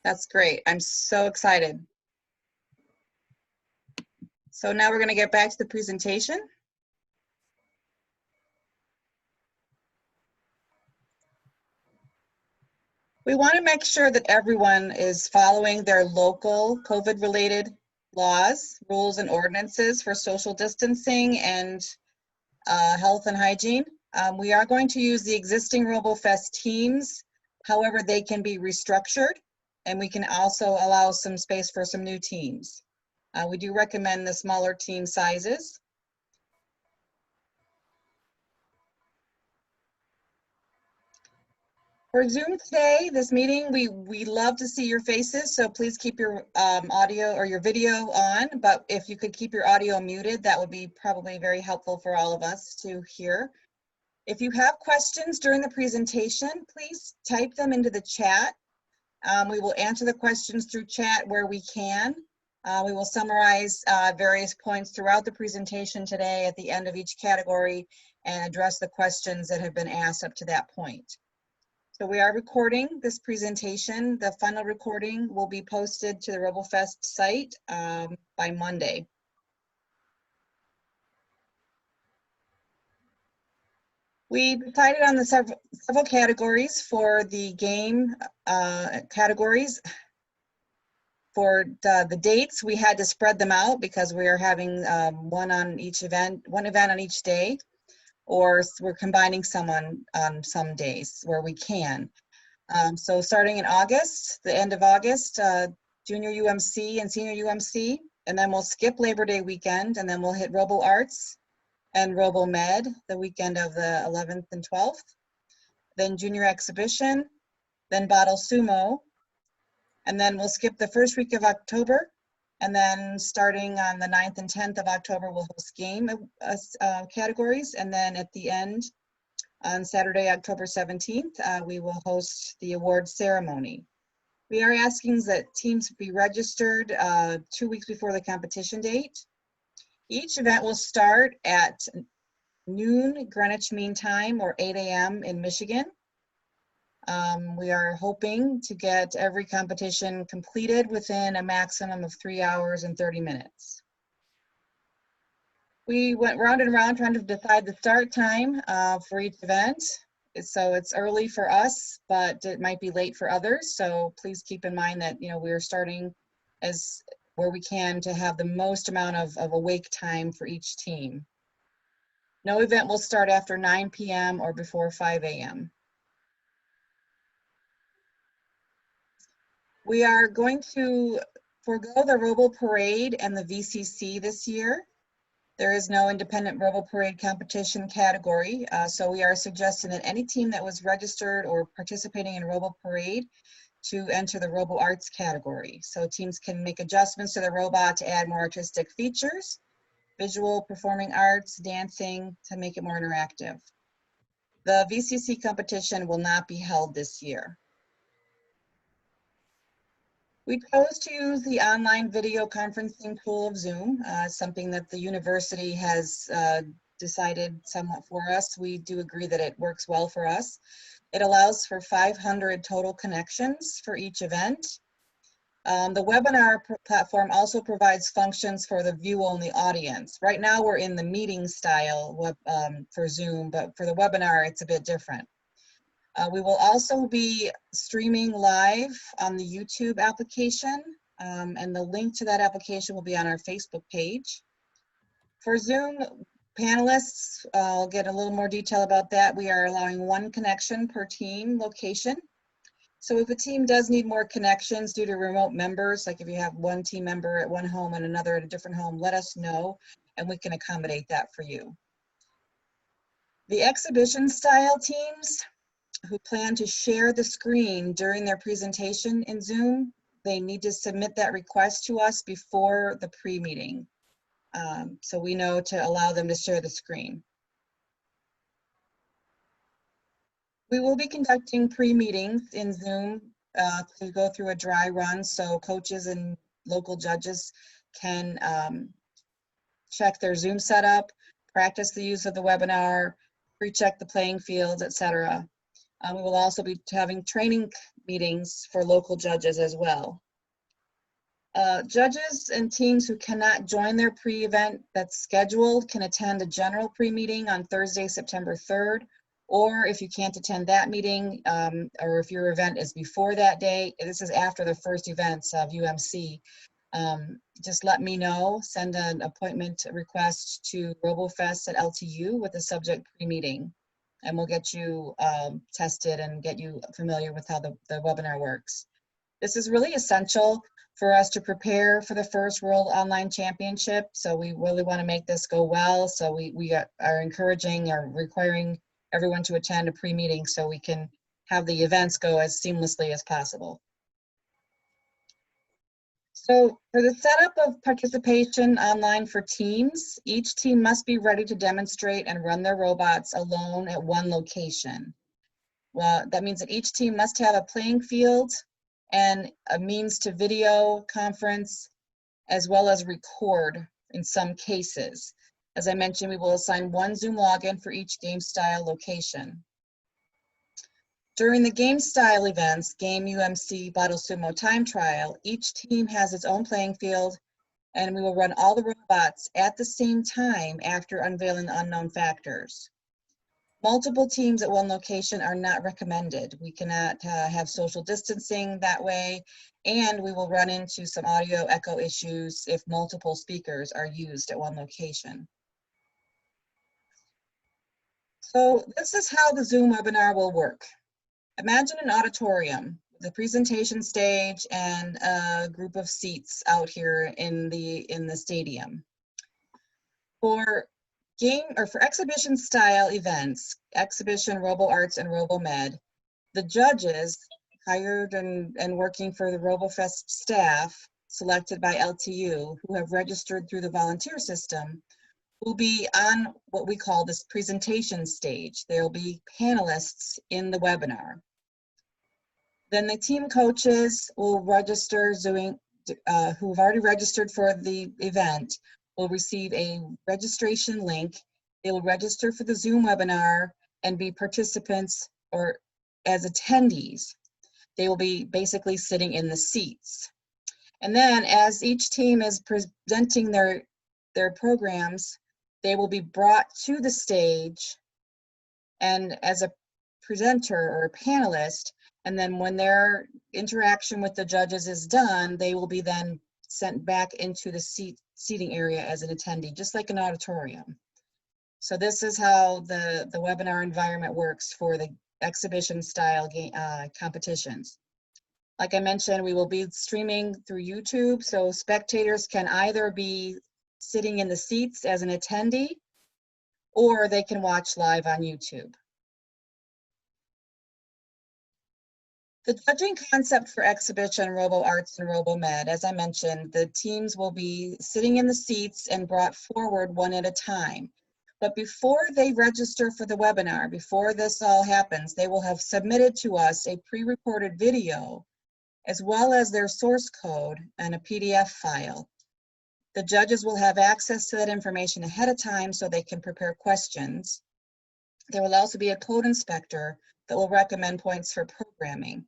That's great. I'm so excited. So now we're going to get back to the presentation. We want to make sure that everyone is following their local COVID-related laws, rules, and ordinances for social distancing and health and hygiene. We are going to use the existing Robofest teams. However, they can be restructured, and we can also allow some space for some new teams. We do recommend the smaller team sizes. For Zoom today, this meeting, we love to see your faces, so please keep your audio or your video on, but if you could keep your audio muted, that would be probably very helpful for all of us to hear. If you have questions during the presentation, please type them into the chat. We will answer the questions through chat where we can. We will summarize various points throughout the presentation today at the end of each category and address the questions that have been asked up to that point. So we are recording this presentation. The final recording will be posted to the Robofest site by Monday. We decided on the several categories for the game categories. For the dates, we had to spread them out because we are having one event on each day, or we're combining some on some days where we can. So starting in August, the end of August, Junior UMC and Senior UMC, and then we'll skip Labor Day weekend, and then we'll hit Robo Arts and Rebelmed the weekend of the 11th and 12th. Then Junior Exhibition, then Bottle Sumo, and then we'll skip the first week of October, and then starting on the 9th and 10th of October, we'll host game categories, and then at the end, on Saturday, October 17th, we will host the award ceremony. We are asking that teams be registered 2 weeks before the competition date. Each event will start at noon Greenwich Mean Time or 8 a.m. in Michigan. We are hoping to get every competition completed within a maximum of 3 hours and 30 minutes. We went round and round trying to decide the start time for each event. So it's early for us, but it might be late for others. So please keep in mind that, we're starting as where we can to have the most amount of awake time for each team. No event will start after 9 p.m. or before 5 a.m. We are going to forego the Robo Parade and the VCC this year. There is no independent Robo Parade competition category, so we are suggesting that any team that was registered or participating in Robo Parade to enter the Robo Arts category. So teams can make adjustments to the robot to add more artistic features, visual, performing arts, dancing, to make it more interactive. The VCC competition will not be held this year. We chose to use the online video conferencing tool of Zoom, something that the university has decided somewhat for us. We do agree that it works well for us. It allows for 500 total connections for each event. The webinar platform also provides functions for the view-only audience. Right now we're in the meeting style for Zoom, but for the webinar it's a bit different. We will also be streaming live on the YouTube application, and the link to that application will be on our Facebook page. For Zoom panelists, I'll get a little more detail about that. We are allowing 1 connection per team location. So if a team does need more connections due to remote members, like if you have one team member at one home and another at a different home, let us know and we can accommodate that for you. The exhibition style teams who plan to share the screen during their presentation in Zoom, they need to submit that request to us before the pre-meeting. So we know to allow them to share the screen. We will be conducting pre-meetings in Zoom to go through a dry run so coaches and local judges can check their Zoom setup, practice the use of the webinar, pre-check the playing fields, etc. We will also be having training meetings for local judges as well. Judges and teams who cannot join their pre-event that's scheduled can attend a general pre-meeting on Thursday, September 3rd, or if you can't attend that meeting, or if your event is before that day, this is after the first events of UMC, just let me know, send an appointment request to Robofest at LTU with the subject pre-meeting, and we'll get you tested and get you familiar with how the webinar works. This is really essential for us to prepare for the first World Online Championship. So we really want to make this go well. So we are encouraging or requiring everyone to attend a pre-meeting so we can have the events go as seamlessly as possible. So for the setup of participation online for teams, each team must be ready to demonstrate and run their robots alone at one location. Well, that means that each team must have a playing field and a means to video conference, as well as record in some cases. As I mentioned, we will assign one Zoom login for each game style location. During the game style events, Game UMC Bottle Sumo Time Trial, each team has its own playing field, and we will run all the robots at the same time after unveiling the unknown factors. Multiple teams at one location are not recommended. We cannot have social distancing that way, and we will run into some audio echo issues if multiple speakers are used at one location. So this is how the Zoom webinar will work. Imagine an auditorium, the presentation stage, and a group of seats out here in the stadium. For exhibition style events, Exhibition, Robo Arts, and Rebelmed, the judges hired and working for the Robofest staff selected by LTU who have registered through the volunteer system will be on what we call this presentation stage. There will be panelists in the webinar. Then the team coaches will register, who've already registered for the event, will receive a registration link. They will register for the Zoom webinar and be participants or as attendees. They will be basically sitting in the seats. And then as each team is presenting their programs, they will be brought to the stage and as a presenter or a panelist, and then when their interaction with the judges is done, they will be then sent back into the seating area as an attendee, just like an auditorium. So this is how the webinar environment works for the exhibition style competitions. Like I mentioned, we will be streaming through YouTube, so spectators can either be sitting in the seats as an attendee, or they can watch live on YouTube. The judging concept for Exhibition, Robo Arts, and Rebelmed, as I mentioned, the teams will be sitting in the seats and brought forward one at a time. But before they register for the webinar, before this all happens, they will have submitted to us a pre-recorded video, as well as their source code and a PDF file. The judges will have access to that information ahead of time so they can prepare questions. There will also be a code inspector that will recommend points for programming.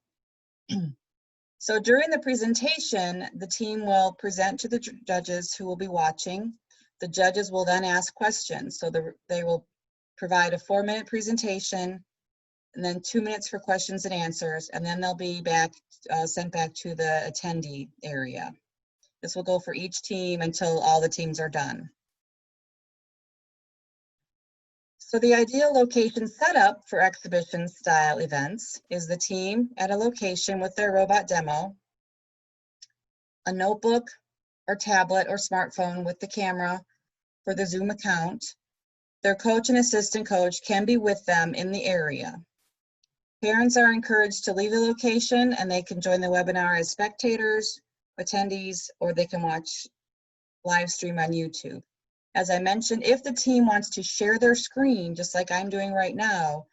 So during the presentation, the team will present to the judges who will be watching. The judges will then ask questions. So they will provide a 4-minute presentation and then 2 minutes for questions and answers, and then they'll be sent back to the attendee area. This will go for each team until all the teams are done. So the ideal location setup for exhibition style events is the team at a location with their robot demo, a notebook or tablet or smartphone with the camera for the Zoom account. Their coach and assistant coach can be with them in the area. Parents are encouraged to leave the location and they can join the webinar as spectators, attendees, or they can watch live stream on YouTube. As I mentioned, if the team wants to share their screen, just like I'm doing right now,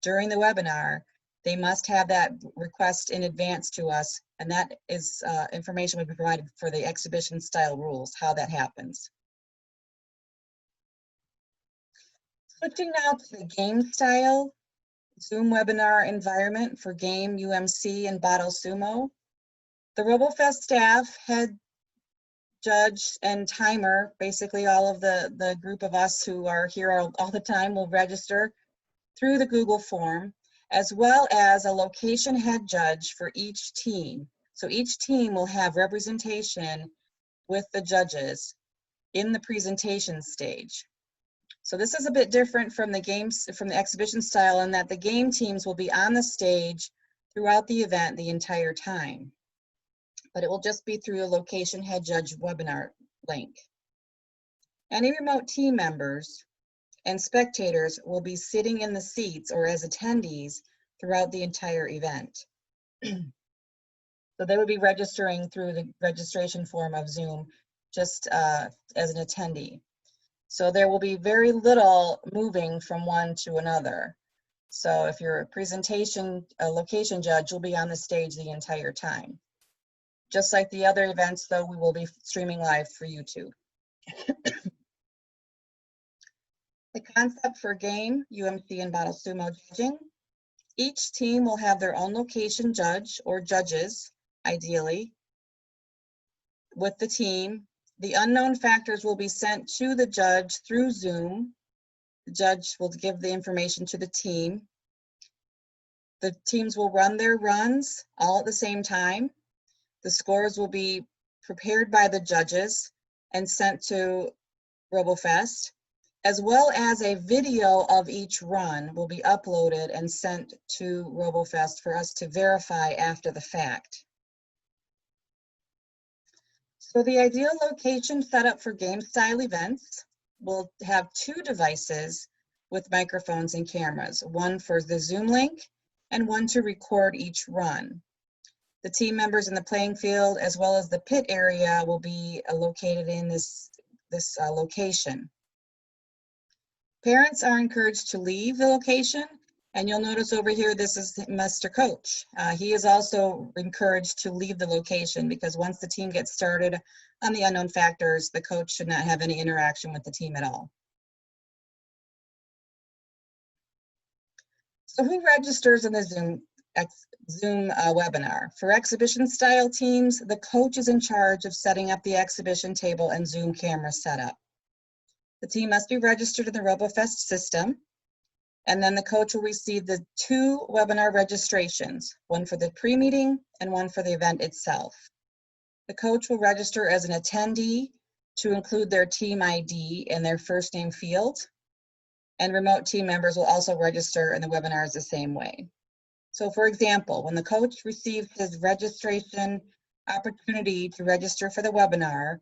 during the webinar, they must have that request in advance to us, and that is information will be provided for the exhibition style rules, how that happens. Switching now to the game style Zoom webinar environment for game, UMC, and Bottle Sumo. The Robofest staff, head judge, and timer, basically all of the group of us who are here all the time, will register through the Google form, as well as a location head judge for each team. So each team will have representation with the judges in the presentation stage. So this is a bit different from the games, from the exhibition style, in that the game teams will be on the stage throughout the event the entire time, but it will just be through a location head judge webinar link. Any remote team members and spectators will be sitting in the seats or as attendees throughout the entire event. So they would be registering through the registration form of Zoom just as an attendee. So there will be very little moving from one to another. So if you're a presentation, a location judge, you'll be on the stage the entire time. Just like the other events, though, we will be streaming live for YouTube. The concept for game, UMC, and Bottle Sumo judging. Each team will have their own location judge or judges, ideally, with the team. The unknown factors will be sent to the judge through Zoom. The judge will give the information to the team. The teams will run their runs all at the same time. The scores will be prepared by the judges and sent to Robofest, as well as a video of each run will be uploaded and sent to Robofest for us to verify after the fact. So the ideal location setup for game style events will have 2 devices with microphones and cameras, one for the Zoom link and one to record each run. The team members in the playing field as well as the pit area will be located in this location. Parents are encouraged to leave the location, and you'll notice over here this is Mr. Coach. He is also encouraged to leave the location because once the team gets started on the unknown factors, the coach should not have any interaction with the team at all. So who registers in the Zoom webinar? For exhibition style teams, the coach is in charge of setting up the exhibition table and Zoom camera setup. The team must be registered in the Robofest system, and then the coach will receive the 2 webinar registrations, one for the pre-meeting and one for the event itself. The coach will register as an attendee to include their team ID in their first name field, and remote team members will also register in the webinars the same way. So for example, when the coach receives his registration opportunity to register for the webinar,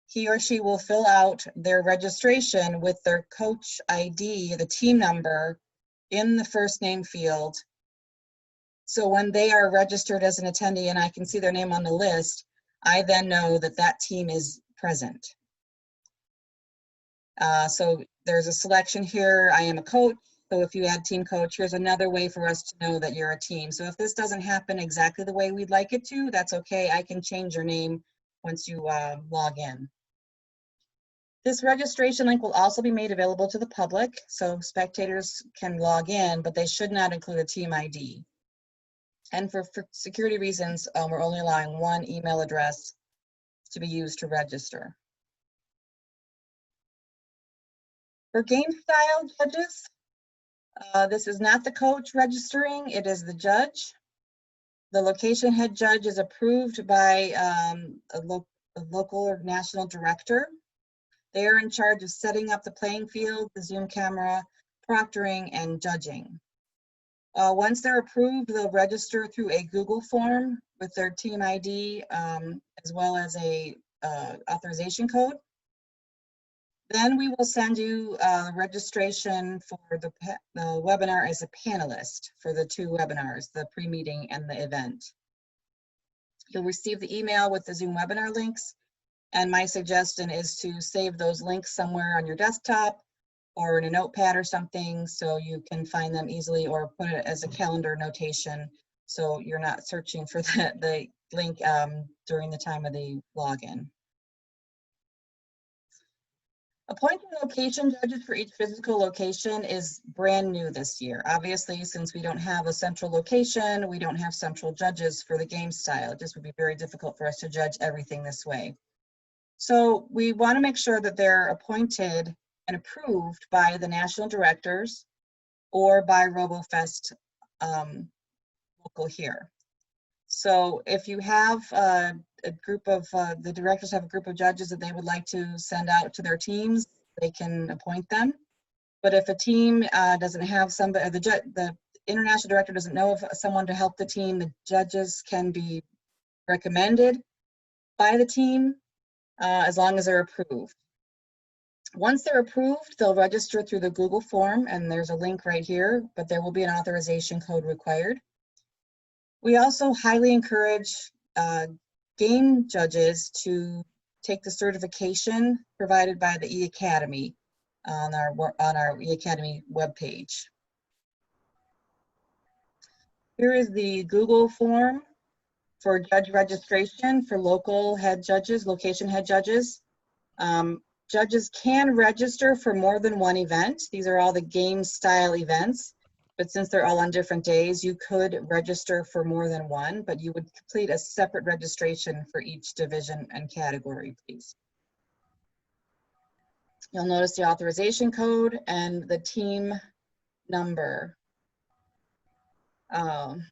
he or she will fill out their registration with their coach ID, the team number, in the first name field. So when they are registered as an attendee and I can see their name on the list, I then know that that team is present. So there's a selection here. I am a coach. So if you add team coach, here's another way for us to know that you're a team. So if this doesn't happen exactly the way we'd like it to, that's okay. I can change your name once you log in. This registration link will also be made available to the public, so spectators can log in, but they should not include a team ID. And for security reasons, we're only allowing one email address to be used to register. For game style judges, this is not the coach registering, it is the judge. The location head judge is approved by a local or national director. They are in charge of setting up the playing field, the Zoom camera, proctoring, and judging. Once they're approved, they'll register through a Google form with their team ID as well as a authorization code. Then we will send you registration for the webinar as a panelist for the 2 webinars, the pre-meeting and the event. You'll receive the email with the Zoom webinar links. And my suggestion is to save those links somewhere on your desktop or in a notepad or something so you can find them easily, or put it as a calendar notation so you're not searching for the link during the time of the login. Appointing location judges for each physical location is brand new this year. Obviously, since we don't have a central location, we don't have central judges for the game style. It just would be very difficult for us to judge everything this way. So we want to make sure that they're appointed and approved by the national directors or by Robofest local here. So if you have a group of, the directors have a group of judges that they would like to send out to their teams, they can appoint them. But if a team doesn't have somebody, the international director doesn't know of someone to help the team, the judges can be recommended by the team as long as they're approved. Once they're approved, they'll register through the Google form, and there's a link right here, but there will be an authorization code required. We also highly encourage game judges to take the certification provided by the E-Academy on our E-Academy webpage. Here is the Google form for judge registration for local head judges, location head judges. Judges can register for more than one event. These are all the game style events. But since they're all on different days, you could register for more than one, but you would complete a separate registration for each division and category, please. You'll notice the authorization code and the team number. Right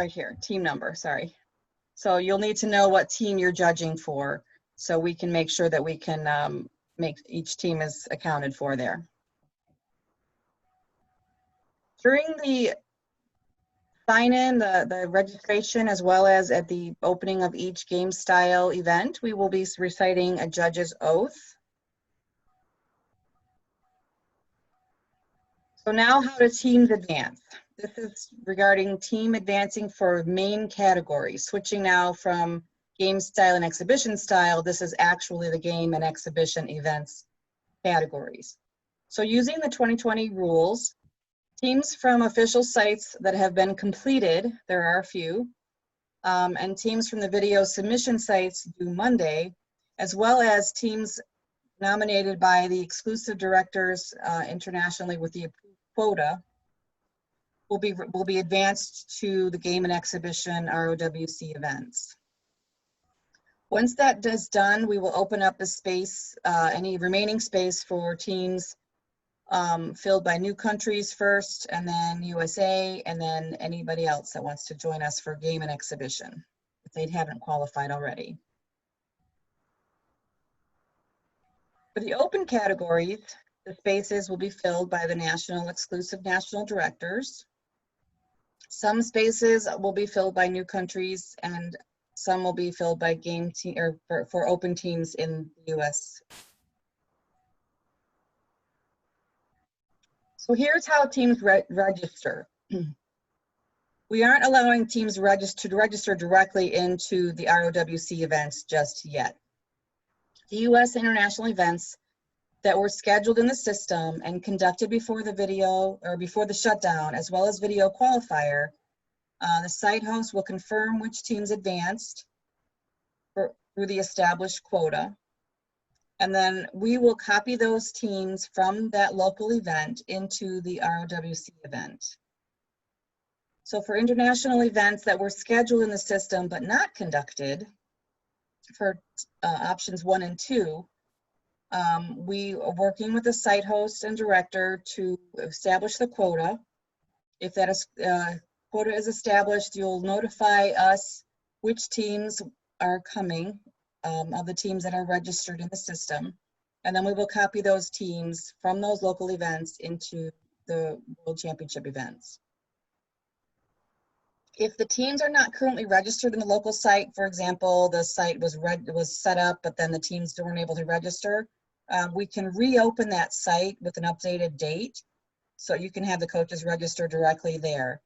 here, team number, sorry. So you'll need to know what team you're judging for so we can make sure that we can make each team is accounted for there. During the sign-in, the registration, as well as at the opening of each game style event, we will be reciting a judge's oath. So now, how do teams advance? This is regarding team advancing for main categories. Switching now from game style and exhibition style, this is actually the game and exhibition events categories. So using the 2020 rules, teams from official sites that have been completed, there are a few, and teams from the video submission sites do Monday, as well as teams nominated by the exclusive directors internationally with the approved quota will be advanced to the game and exhibition ROWC events. Once that is done, we will open up the space, any remaining space for teams filled by new countries first, and then USA, and then anybody else that wants to join us for game and exhibition, if they haven't qualified already. For the open categories, the spaces will be filled by the exclusive national directors. Some spaces will be filled by new countries, and some will be filled by game team or for open teams in the US. So here's how teams register. We aren't allowing teams to register directly into the ROWC events just yet. The US international events that were scheduled in the system and conducted before the video or before the shutdown, as well as video qualifier, the site host will confirm which teams advanced through the established quota. And then we will copy those teams from that local event into the ROWC event. So for international events that were scheduled in the system but not conducted, for options 1 and 2, we are working with the site host and director to establish the quota. If that is, quota is established, you'll notify us which teams are coming, of the teams that are registered in the system. And then we will copy those teams from those local events into the World Championship events. If the teams are not currently registered in the local site, for example, the site was set up, but then the teams weren't able to register, we can reopen that site with an updated date, so you can have the coaches register directly there.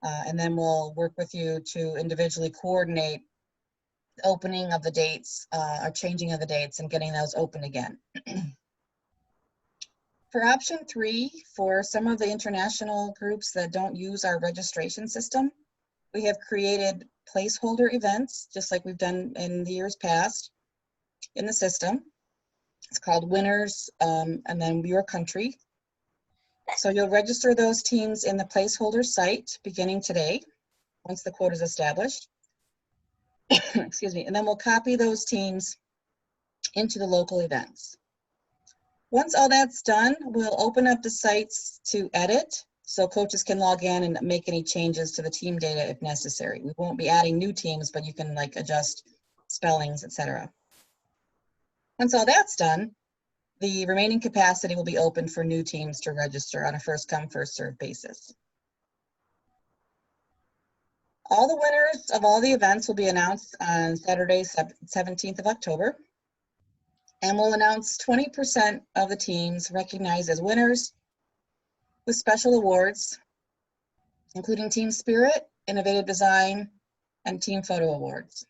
And then we'll work with you to individually coordinate opening of the dates, or changing of the dates and getting those open again. For option 3, for some of the international groups that don't use our registration system, we have created placeholder events, just like we've done in the years past in the system. It's called winners, and then your country. So you'll register those teams in the placeholder site beginning today, once the quote is established. Excuse me, and then we'll copy those teams into the local events. Once all that's done, we'll open up the sites to edit, so coaches can log in and make any changes to the team data if necessary. We won't be adding new teams, but you can like adjust spellings, etc. Once all that's done, the remaining capacity will be open for new teams to register on a first come, first served basis. All the winners of all the events will be announced on Saturday, 17th of October. And we'll announce 20% of the teams recognized as winners with special awards, including Team Spirit, Innovative Design, and Team Photo Awards.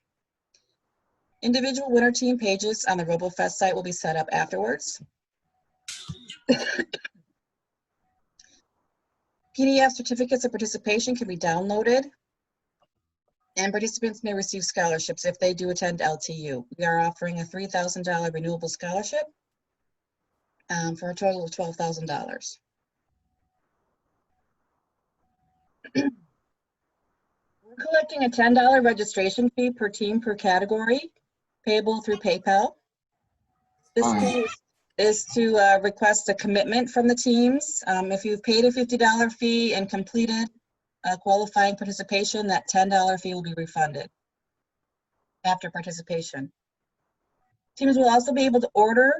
Individual winner team pages on the Robofest site will be set up afterwards. PDF certificates of participation can be downloaded, and participants may receive scholarships if they do attend LTU. We are offering a $3,000 renewable scholarship for a total of $12,000. We're collecting a $10 registration fee per team per category, payable through PayPal. This fee is to request a commitment from the teams. If you've paid a $50 fee and completed qualifying participation, that $10 fee will be refunded after participation. Teams will also be able to order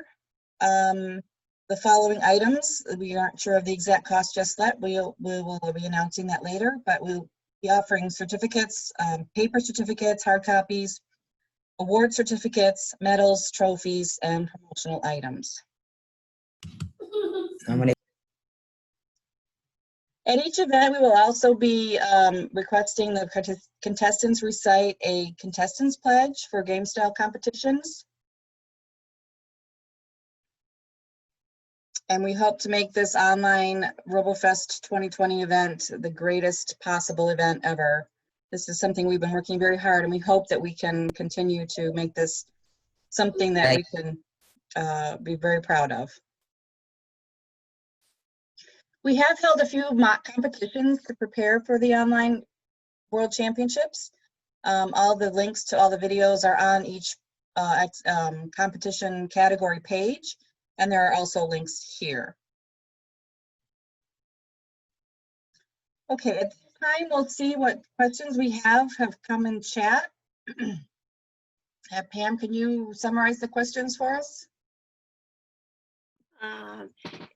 the following items. We aren't sure of the exact cost just yet. We will be announcing that later, but we'll be offering certificates, paper certificates, hard copies, award certificates, medals, trophies, and promotional items. At each event, we will also be requesting the contestants recite a contestants pledge for game style competitions. And we hope to make this online Robofest 2020 event the greatest possible event ever. This is something we've been working very hard, and we hope that we can continue to make this something that we can be very proud of. We have held a few mock competitions to prepare for the online World Championships. All the links to all the videos are on each competition category page, and there are also links here. Okay, at this time, we'll see what questions we have come in chat. Pam, can you summarize the questions for us?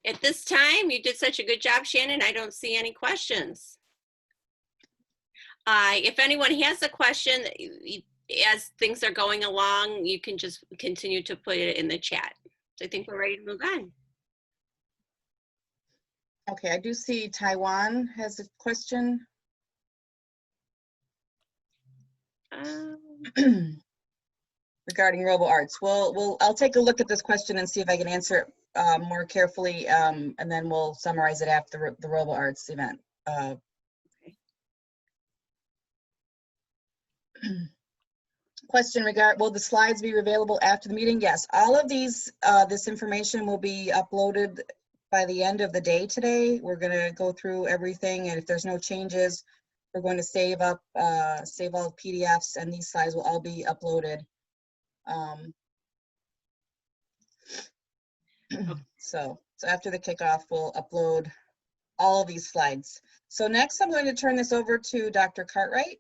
At this time, you did such a good job, Shannon. I don't see any questions. If anyone has a question, as things are going along, you can just continue to put it in the chat. So I think we're ready to move on. Okay, I do see Taiwan has a question. Regarding Robo Arts. I'll take a look at this question and see if I can answer it more carefully, and then we'll summarize it after the Robo Arts event. Question will the slides be available after the meeting? Yes, all of these, this information will be uploaded by the end of the day today. We're gonna go through everything, and if there's no changes, we're going to save all PDFs, and these slides will all be uploaded. So after the kickoff, we'll upload all of these slides. So next, I'm going to turn this over to Dr. Cartwright.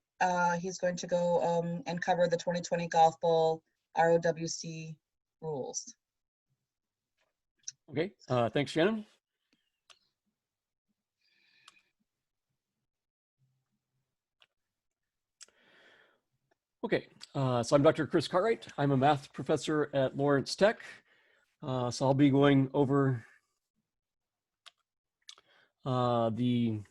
He's going to go and cover the 2020 Golf Bowl ROWC rules. Okay, thanks, Shannon. Okay, so I'm Dr. Chris Cartwright. I'm a math professor at Lawrence Tech. So I'll be going over the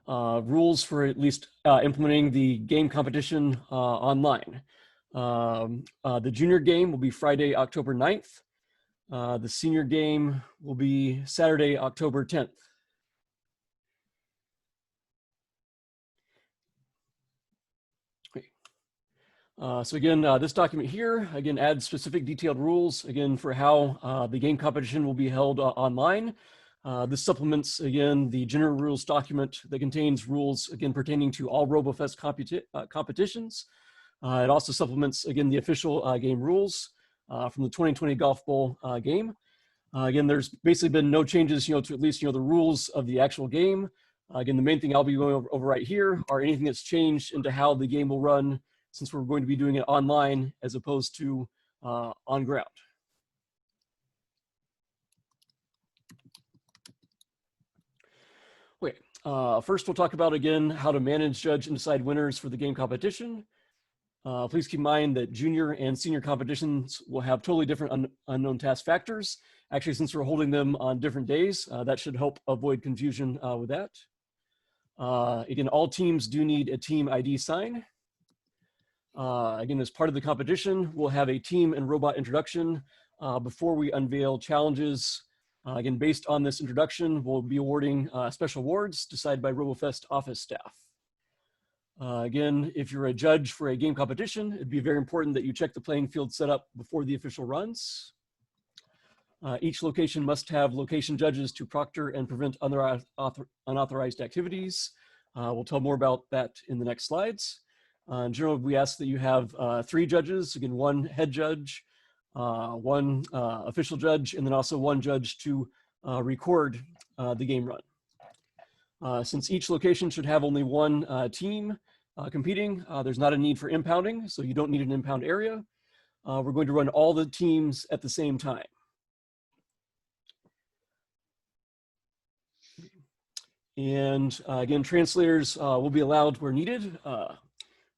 rules for at least implementing the game competition online. The junior game will be Friday, October 9th. The senior game will be Saturday, October 10th. Okay. So again, this document here, again, adds specific detailed rules, again, for how the game competition will be held online. This supplements, again, the general rules document that contains rules, again, pertaining to all Robofest competitions. It also supplements, again, the official game rules from the 2020 Golf Bowl game. Again, there's basically been no changes, to at least, the rules of the actual game. Again, the main thing I'll be going over right here are anything that's changed into how the game will run, since we're going to be doing it online as opposed to on ground. Okay, first we'll talk about, again, how to manage, judge, and decide winners for the game competition. Please keep in mind that junior and senior competitions will have totally different unknown task factors. Actually, since we're holding them on different days, that should help avoid confusion with that. Again, all teams do need a team ID sign. Again, as part of the competition, we'll have a team and robot introduction before we unveil challenges. Again, based on this introduction, we'll be awarding special awards decided by Robofest office staff. Again, if you're a judge for a game competition, it'd be very important that you check the playing field setup before the official runs. Each location must have location judges to proctor and prevent unauthorized activities. We'll tell more about that in the next slides. In general, we ask that you have 3 judges, again, 1 head judge, 1 official judge, and then also 1 judge to record the game run. Since each location should have only 1 team competing, there's not a need for impounding, so you don't need an impound area. We're going to run all the teams at the same time. And again, translators will be allowed where needed.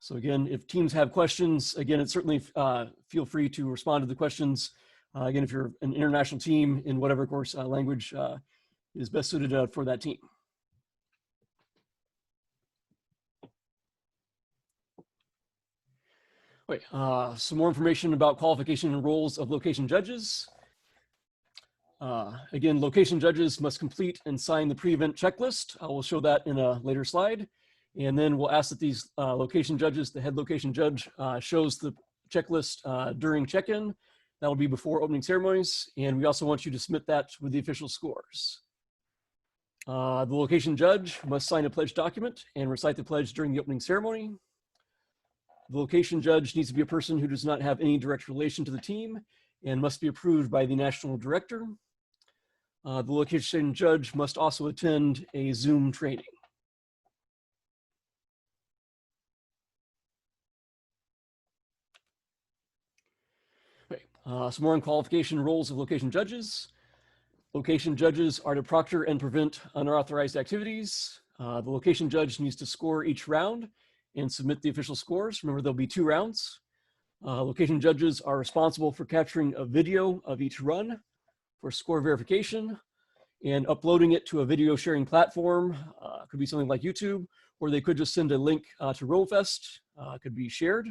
So again, if teams have questions, again, it's certainly feel free to respond to the questions. Again, if you're an international team in whatever course language is best suited for that team. Wait, some more information about qualification and roles of location judges. Again, location judges must complete and sign the pre-event checklist. I will show that in a later slide. And then we'll ask that these location judges, the head location judge, shows the checklist during check-in. That will be before opening ceremonies. And we also want you to submit that with the official scores. The location judge must sign a pledge document and recite the pledge during the opening ceremony. The location judge needs to be a person who does not have any direct relation to the team and must be approved by the national director. The location judge must also attend a Zoom training. Okay, some more on qualification roles of location judges. Location judges are to proctor and prevent unauthorized activities. The location judge needs to score each round and submit the official scores. Remember, there'll be 2 rounds. Location judges are responsible for capturing a video of each run for score verification and uploading it to a video sharing platform. Could be something like YouTube, or they could just send a link to Robofest. Could be shared.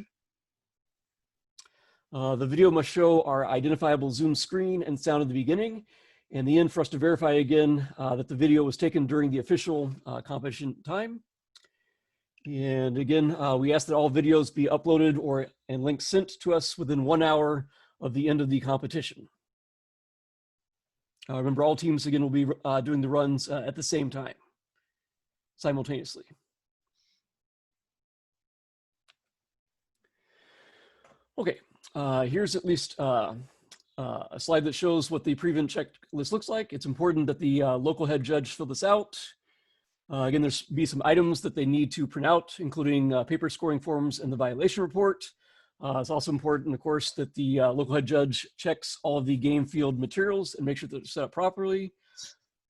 The video must show our identifiable Zoom screen and sound at the beginning, and the end for us to verify again that the video was taken during the official competition time. And again, we ask that all videos be uploaded and links sent to us within 1 hour of the end of the competition. Remember, all teams again will be doing the runs at the same time, simultaneously. Okay, here's at least a slide that shows what the pre-event checklist looks like. It's important that the local head judge fill this out. Again, there's be some items that they need to print out, including paper scoring forms and the violation report. It's also important, of course, that the local head judge checks all of the game field materials and make sure that they're set up properly.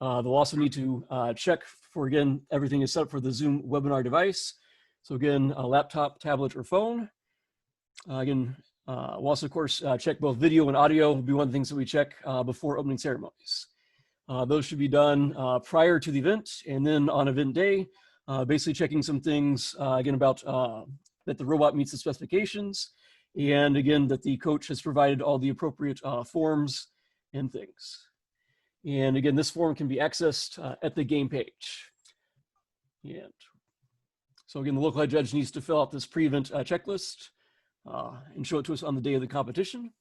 They'll also need to check for, again, everything is set up for the Zoom webinar device. So again, a laptop, tablet, or phone. Again, we'll also, of course, check both video and audio will be one of the things that we check before opening ceremonies. Those should be done prior to the event, and then on event day, basically checking some things, again, about that the robot meets the specifications, and again, that the coach has provided all the appropriate forms and things. And again, this form can be accessed at the game page. And so again, the local head judge needs to fill out this pre-event checklist. and show it to us on the day of the competition.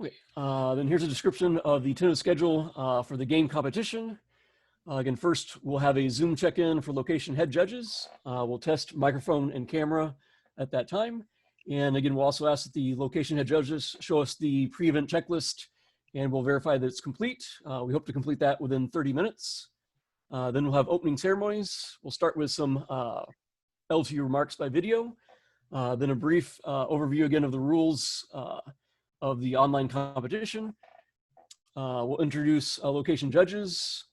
Okay, then here's a description of the tentative schedule for the game competition. Again, first we'll have a Zoom check-in for location head judges. We'll test microphone and camera at that time. And again, we'll also ask that the location head judges show us the pre-event checklist, and we'll verify that it's complete. We hope to complete that within 30 minutes. Then we'll have opening ceremonies. We'll start with some LT remarks by video, then a brief overview again of the rules of the online competition. We'll introduce location judges,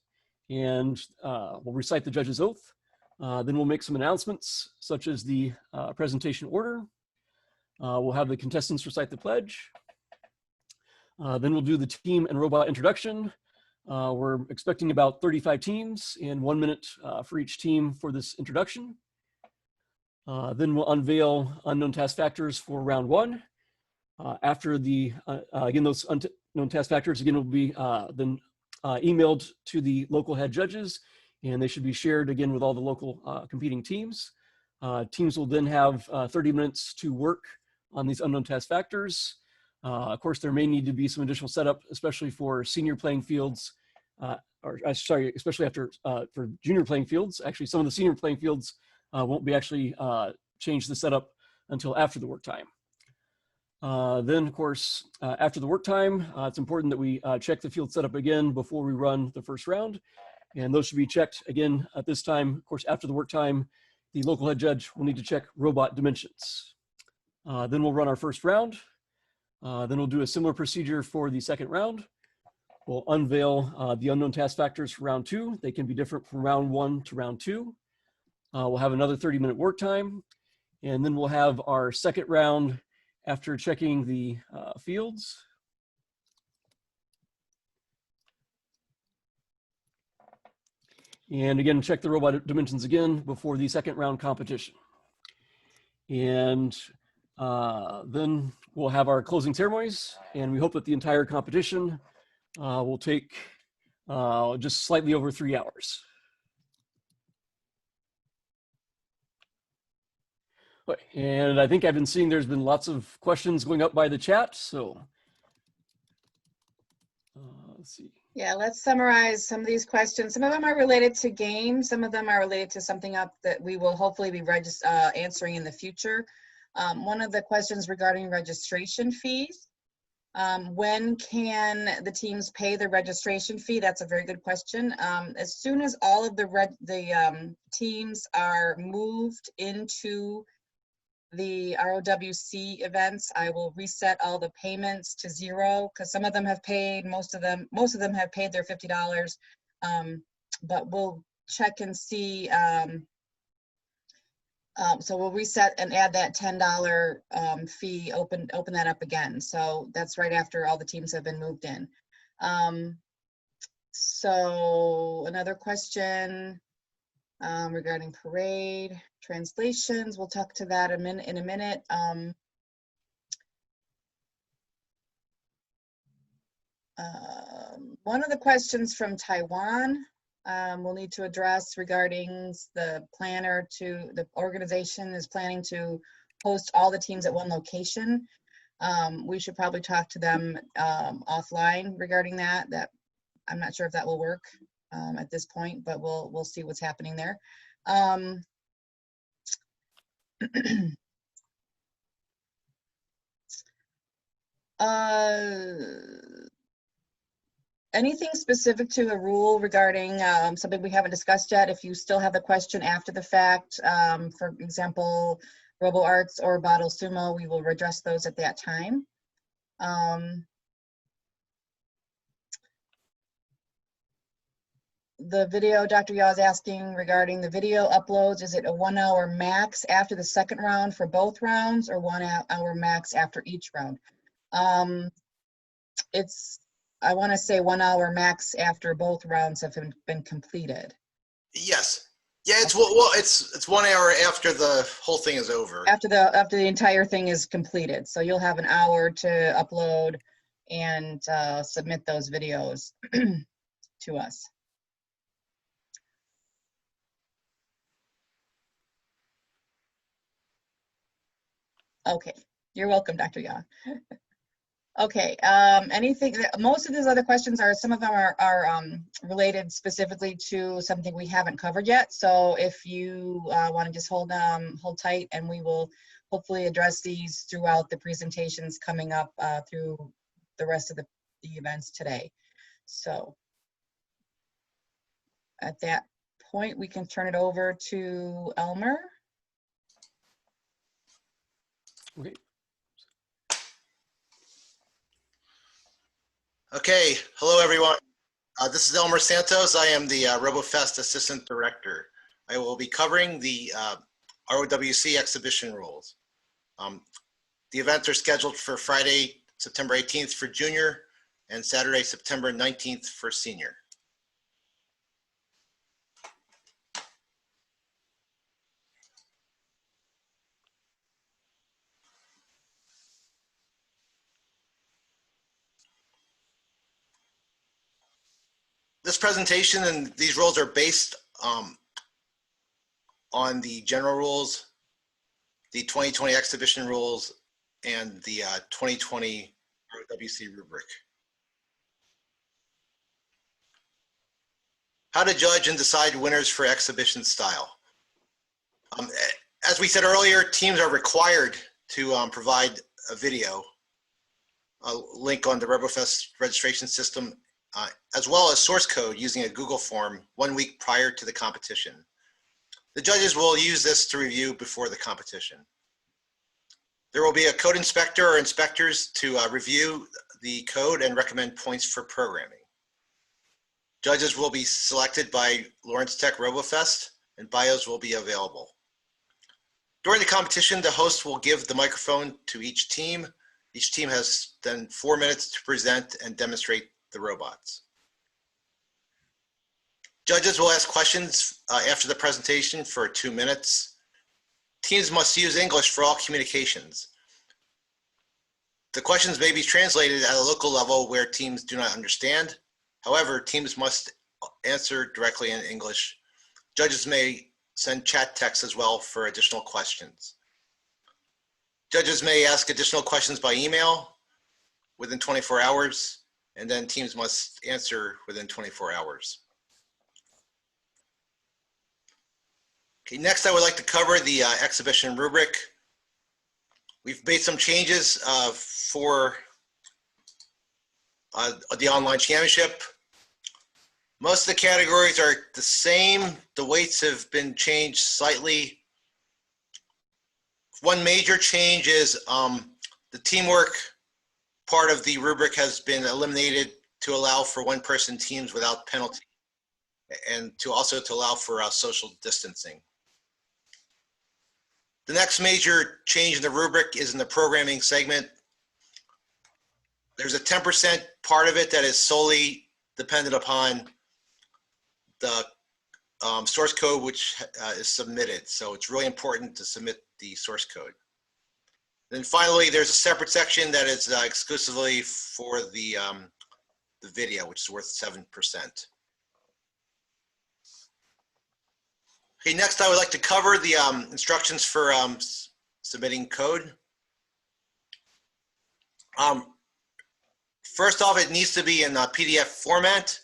and we'll recite the judge's oath. Then we'll make some announcements, such as the presentation order. We'll have the contestants recite the pledge. Then we'll do the team and robot introduction. We're expecting about 35 teams and 1 minute for each team for this introduction. Then we'll unveil unknown task factors for round one. After the, again, those unknown task factors again will be then emailed to the local head judges, and they should be shared again with all the local competing teams. Teams will then have 30 minutes to work on these unknown task factors. Of course, there may need to be some additional setup, especially for senior playing fields, sorry, especially after for junior playing fields. Actually, some of the senior playing fields won't be actually changed the setup until after the work time. Then, of course, after the work time, it's important that we check the field setup again before we run the first round. And those should be checked again at this time. Of course, after the work time, the local head judge will need to check robot dimensions. Then we'll run our first round. Then we'll do a similar procedure for the second round. We'll unveil the unknown task factors for round two. They can be different from round one to round two. We'll have another 30-minute work time. And then we'll have our second round after checking the fields. And again, check the robot dimensions again before the second round competition. And then we'll have our closing ceremonies, and we hope that the entire competition will take just slightly over 3 hours. And I think I've been seeing there's been lots of questions going up by the chat, so let's see. Yeah, let's summarize some of these questions. Some of them are related to games. Some of them are related to something up that we will hopefully be answering in the future. One of the questions regarding registration fees. When can the teams pay the registration fee? That's a very good question. As soon as all of the teams are moved into the ROWC events, I will reset all the payments to zero, because some of them have paid, most of them have paid their $50. But we'll check and see. So we'll reset and add that $10 fee, open that up again. So that's right after all the teams have been moved in. So another question regarding parade translations. We'll talk to that in a minute. One of the questions from Taiwan we'll need to address regarding the organization is planning to host all the teams at one location. We should probably talk to them offline regarding that. I'm not sure if that will work at this point, but we'll see what's happening there. Anything specific to a rule regarding something we haven't discussed yet? If you still have a question after the fact, for example, Robo Arts or Bottle Sumo, we will address those at that time. The video, Dr. Yaw is asking regarding the video uploads, is it a 1 hour max after the second round for both rounds, or 1 hour max after each round? I want to say 1 hour max after both rounds have been completed. Yes. Yeah, it's 1 hour after the whole thing is over. After the entire thing is completed. So you'll have an hour to upload and submit those videos to us. Okay, you're welcome, Dr. Young. Okay, anything, most of these other questions are, some of them are related specifically to something we haven't covered yet. So if you want to just hold tight, and we will hopefully address these throughout the presentations coming up through the rest of the events today. So at that point, we can turn it over to Elmer. Okay. Okay, hello everyone. This is Elmer Santos. I am the Robofest Assistant Director. I will be covering the ROWC exhibition rules. The events are scheduled for Friday, September 18th for junior and Saturday, September 19th for senior. This presentation and these rules are based on the general rules, the 2020 exhibition rules, and the 2020 ROWC rubric. How to judge and decide winners for exhibition style. As we said earlier, teams are required to provide a video, a link on the Robofest registration system, as well as source code using a Google form 1 week prior to the competition. The judges will use this to review before the competition. There will be a code inspector or inspectors to review the code and recommend points for programming. Judges will be selected by Lawrence Tech Robofest, and bios will be available. During the competition, the host will give the microphone to each team. Each team has then 4 minutes to present and demonstrate the robots. Judges will ask questions after the presentation for 2 minutes. Teams must use English for all communications. The questions may be translated at a local level where teams do not understand. However, teams must answer directly in English. Judges may send chat text as well for additional questions. Judges may ask additional questions by email within 24 hours, and then teams must answer within 24 hours. Okay, next I would like to cover the exhibition rubric. We've made some changes for the online championship. Most of the categories are the same. The weights have been changed slightly. One major change is the teamwork part of the rubric has been eliminated to allow for one-person teams without penalty, and to also allow for social distancing. The next major change in the rubric is in the programming segment. There's a 10% part of it that is solely dependent upon the source code which is submitted. So it's really important to submit the source code. Then finally, there's a separate section that is exclusively for the video, which is worth 7%. Okay, next I would like to cover the instructions for submitting code. First off, it needs to be in PDF format.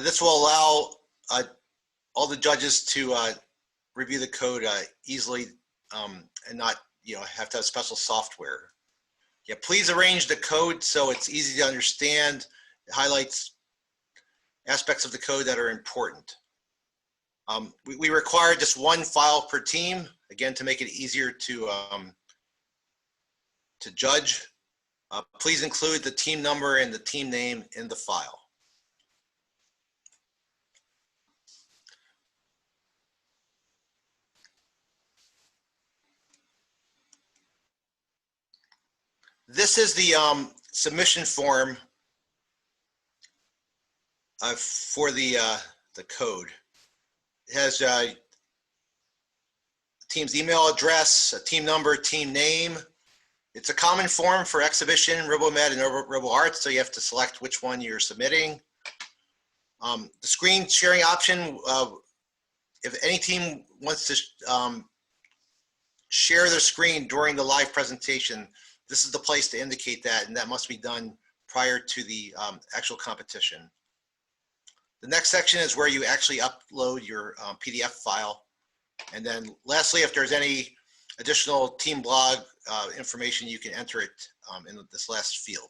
This will allow all the judges to review the code easily and not have to have special software. Yeah, please arrange the code so it's easy to understand. It highlights aspects of the code that are important. We require just one file per team, again, to make it easier to judge. Please include the team number and the team name in the file. This is the submission form for the code. It has team's email address, a team number, team name. It's a common form for Exhibition, Rebelmed, and Robo Arts, so you have to select which one you're submitting. The screen sharing option, if any team wants to share their screen during the live presentation, this is the place to indicate that, and that must be done prior to the actual competition. The next section is where you actually upload your PDF file. And then lastly, if there's any additional team blog information, you can enter it in this last field.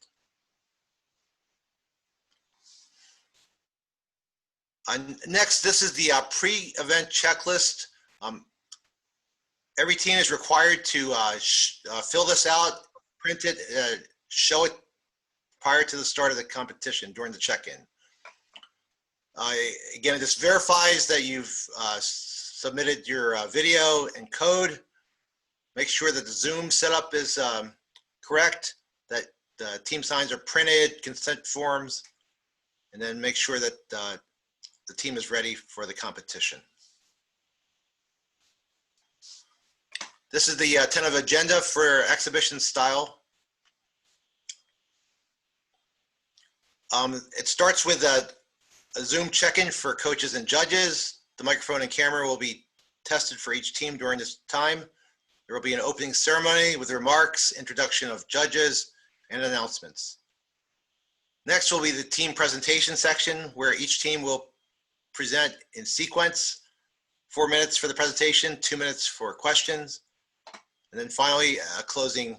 Next, this is the pre-event checklist. Every team is required to fill this out, print it, show it prior to the start of the competition during the check-in. Again, this verifies that you've submitted your video and code. Make sure that the Zoom setup is correct, that the team signs are printed, consent forms, and then make sure that the team is ready for the competition. This is the tentative agenda for exhibition style. It starts with a Zoom check-in for coaches and judges. The microphone and camera will be tested for each team during this time. There will be an opening ceremony with remarks, introduction of judges, and announcements. Next will be the team presentation section, where each team will present in sequence, 4 minutes for the presentation, 2 minutes for questions, and then finally a closing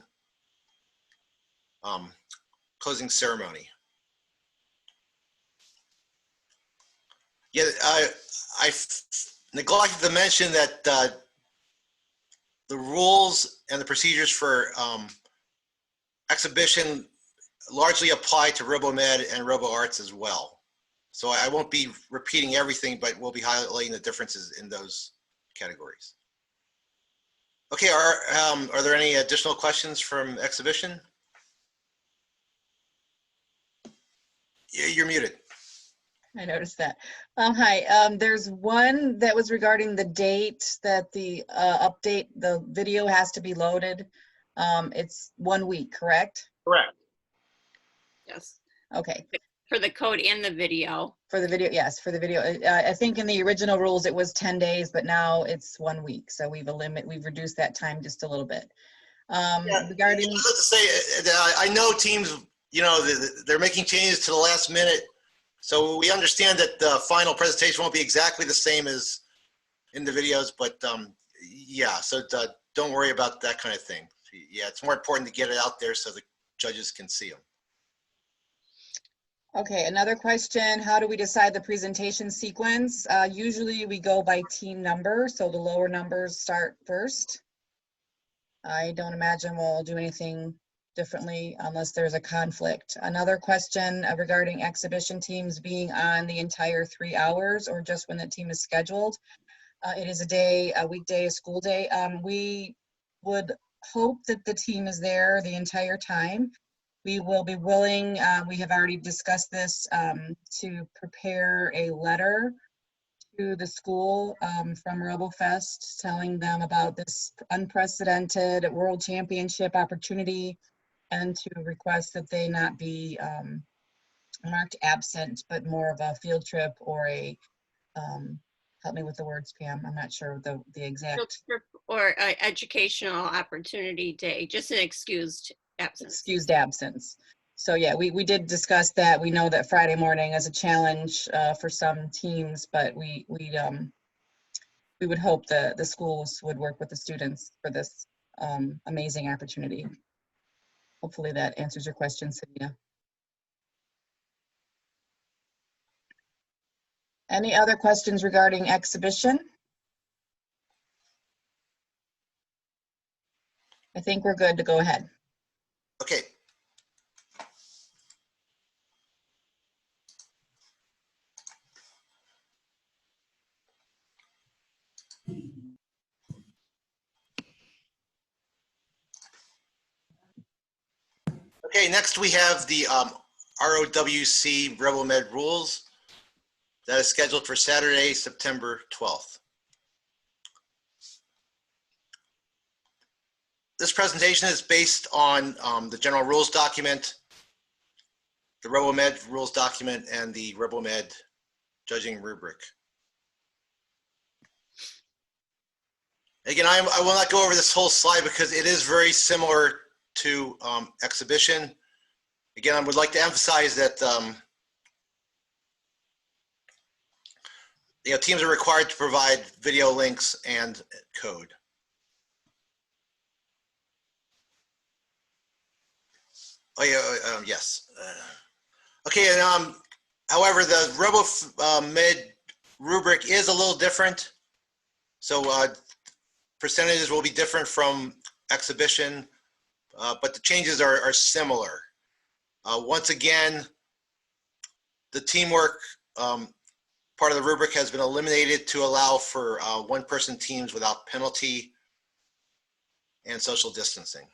ceremony. Yeah, I neglected to mention that the rules and the procedures for exhibition largely apply to Rebelmed and RoboArts as well. So I won't be repeating everything, but we'll be highlighting the differences in those categories. Okay, are there any additional questions from exhibition? You're muted. I noticed that. Hi, there's one that was regarding the date that the update, the video has to be loaded. It's 1 week, correct? Correct. Yes. Okay. For the code and the video. For the video, yes, for the video. I think in the original rules it was 10 days, but now it's 1 week. So we've reduced that time just a little bit. Regarding, To say, I know teams, you know, they're making changes to the last minute. So we understand that the final presentation won't be exactly the same as in the videos, but yeah, so don't worry about that kind of thing. Yeah, it's more important to get it out there so the judges can see them. okay, another question, how do we decide the presentation sequence? Usually we go by team number, so the lower numbers start first. I don't imagine we'll do anything differently unless there's a conflict. Another question regarding exhibition teams being on the entire 3 hours or just when the team is scheduled. It is a weekday, a school day. We would hope that the team is there the entire time. We will be willing, we have already discussed this, to prepare a letter to the school from Robofest telling them about this unprecedented World Championship opportunity, and to request that they not be marked absent, but more of a field trip or a, help me with the words, Pam, I'm not sure the exact. Or educational opportunity day, just an excused absence. Excused absence. So yeah, we did discuss that. We know that Friday morning is a challenge for some teams, but we would hope the schools would work with the students for this amazing opportunity. Hopefully that answers your question, Cynthia. Any other questions regarding exhibition? I think we're good to go ahead. Okay. Okay, next we have the ROWC Rebelmed rules that is scheduled for Saturday, September 12th. This presentation is based on the general rules document, the Rebelmed rules document, and the Rebelmed judging rubric. Again, I will not go over this whole slide because it is very similar to Exhibition. Again, I would like to emphasize that teams are required to provide video links and code. Oh yeah, yes. Okay, and however, the Robomed rubric is a little different. So percentages will be different from Exhibition, but the changes are similar. Once again, the teamwork part of the rubric has been eliminated to allow for one-person teams without penalty and social distancing.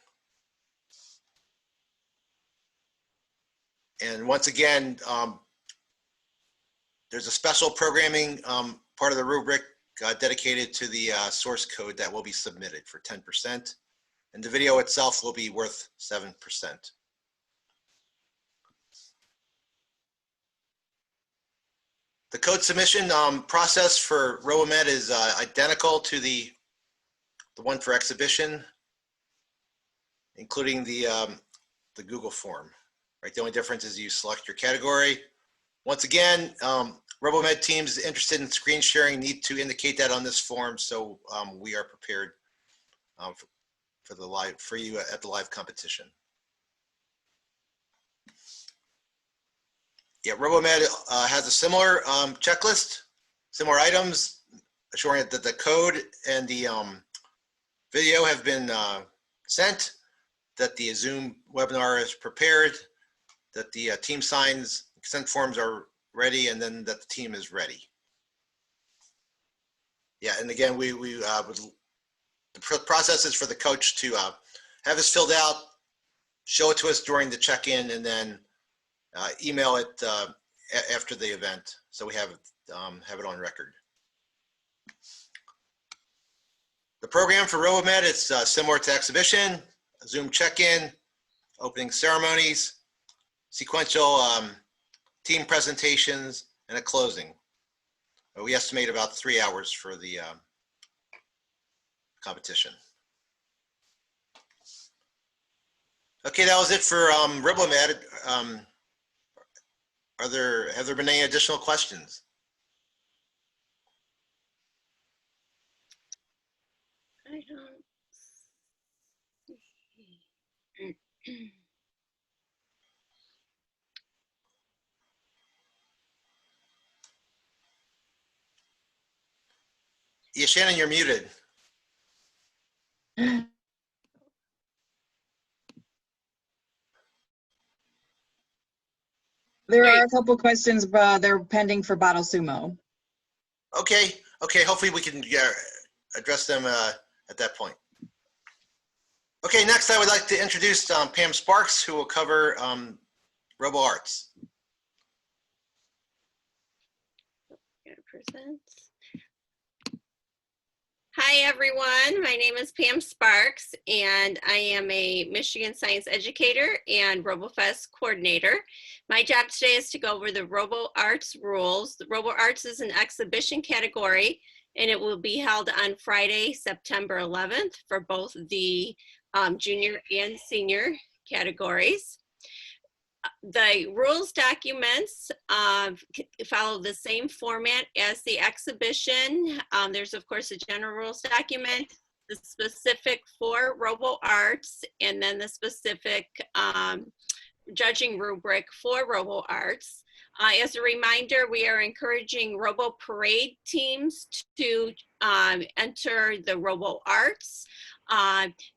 And once again, there's a special programming part of the rubric dedicated to the source code that will be submitted for 10%. And the video itself will be worth 7%. The code submission process for Rebelmed is identical to the one for Exhibition, including the Google form. Right, the only difference is you select your category. Once again, Rebelmed teams interested in screen sharing need to indicate that on this form, so we are prepared for you at the live competition. Yeah, Rebelmed has a similar checklist, similar items, assuring that the code and the video have been sent, that the Zoom webinar is prepared, that the team signs, consent forms are ready, and then that the team is ready. Yeah, and again, the process is for the coach to have this filled out, show it to us during the check-in, and then email it after the event, so we have it on record. The program for Rebelmed is similar to Exhibition: Zoom check-in, opening ceremonies, sequential team presentations, and a closing. We estimate about 3 hours for the competition. Okay, that was it for Rebelmed. Have there been any additional questions? I don't see. Yeah, Shannon, you're muted. There are a couple questions, but they're pending for Bottle Sumo. Okay, hopefully we can address them at that point. Okay, next I would like to introduce Pam Sparks, who will cover Robo Arts. Present. Hi everyone, my name is Pam Sparks and I am a Michigan Science Educator and Robofest Coordinator. My job today is to go over the Robo Arts rules. The Robo Arts is an exhibition category and it will be held on Friday, September 11th for both the junior and senior categories. The rules documents follow the same format as the exhibition. There's of course a general rules document, the specific for Robo Arts, and then the specific judging rubric for Robo Arts. As a reminder, we are encouraging Robo Parade teams to enter the Robo Arts.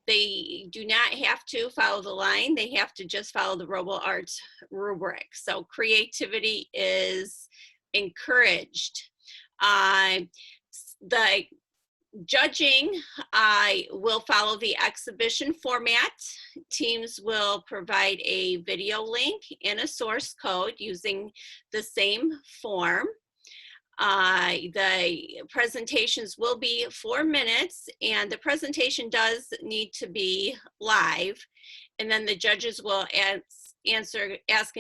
They do not have to follow the line. They have to just follow the Robo Arts rubric. So creativity is encouraged. The judging will follow the exhibition format. Teams will provide a video link and a source code using the same form. The presentations will be 4 minutes and the presentation does need to be live, and then the judges will ask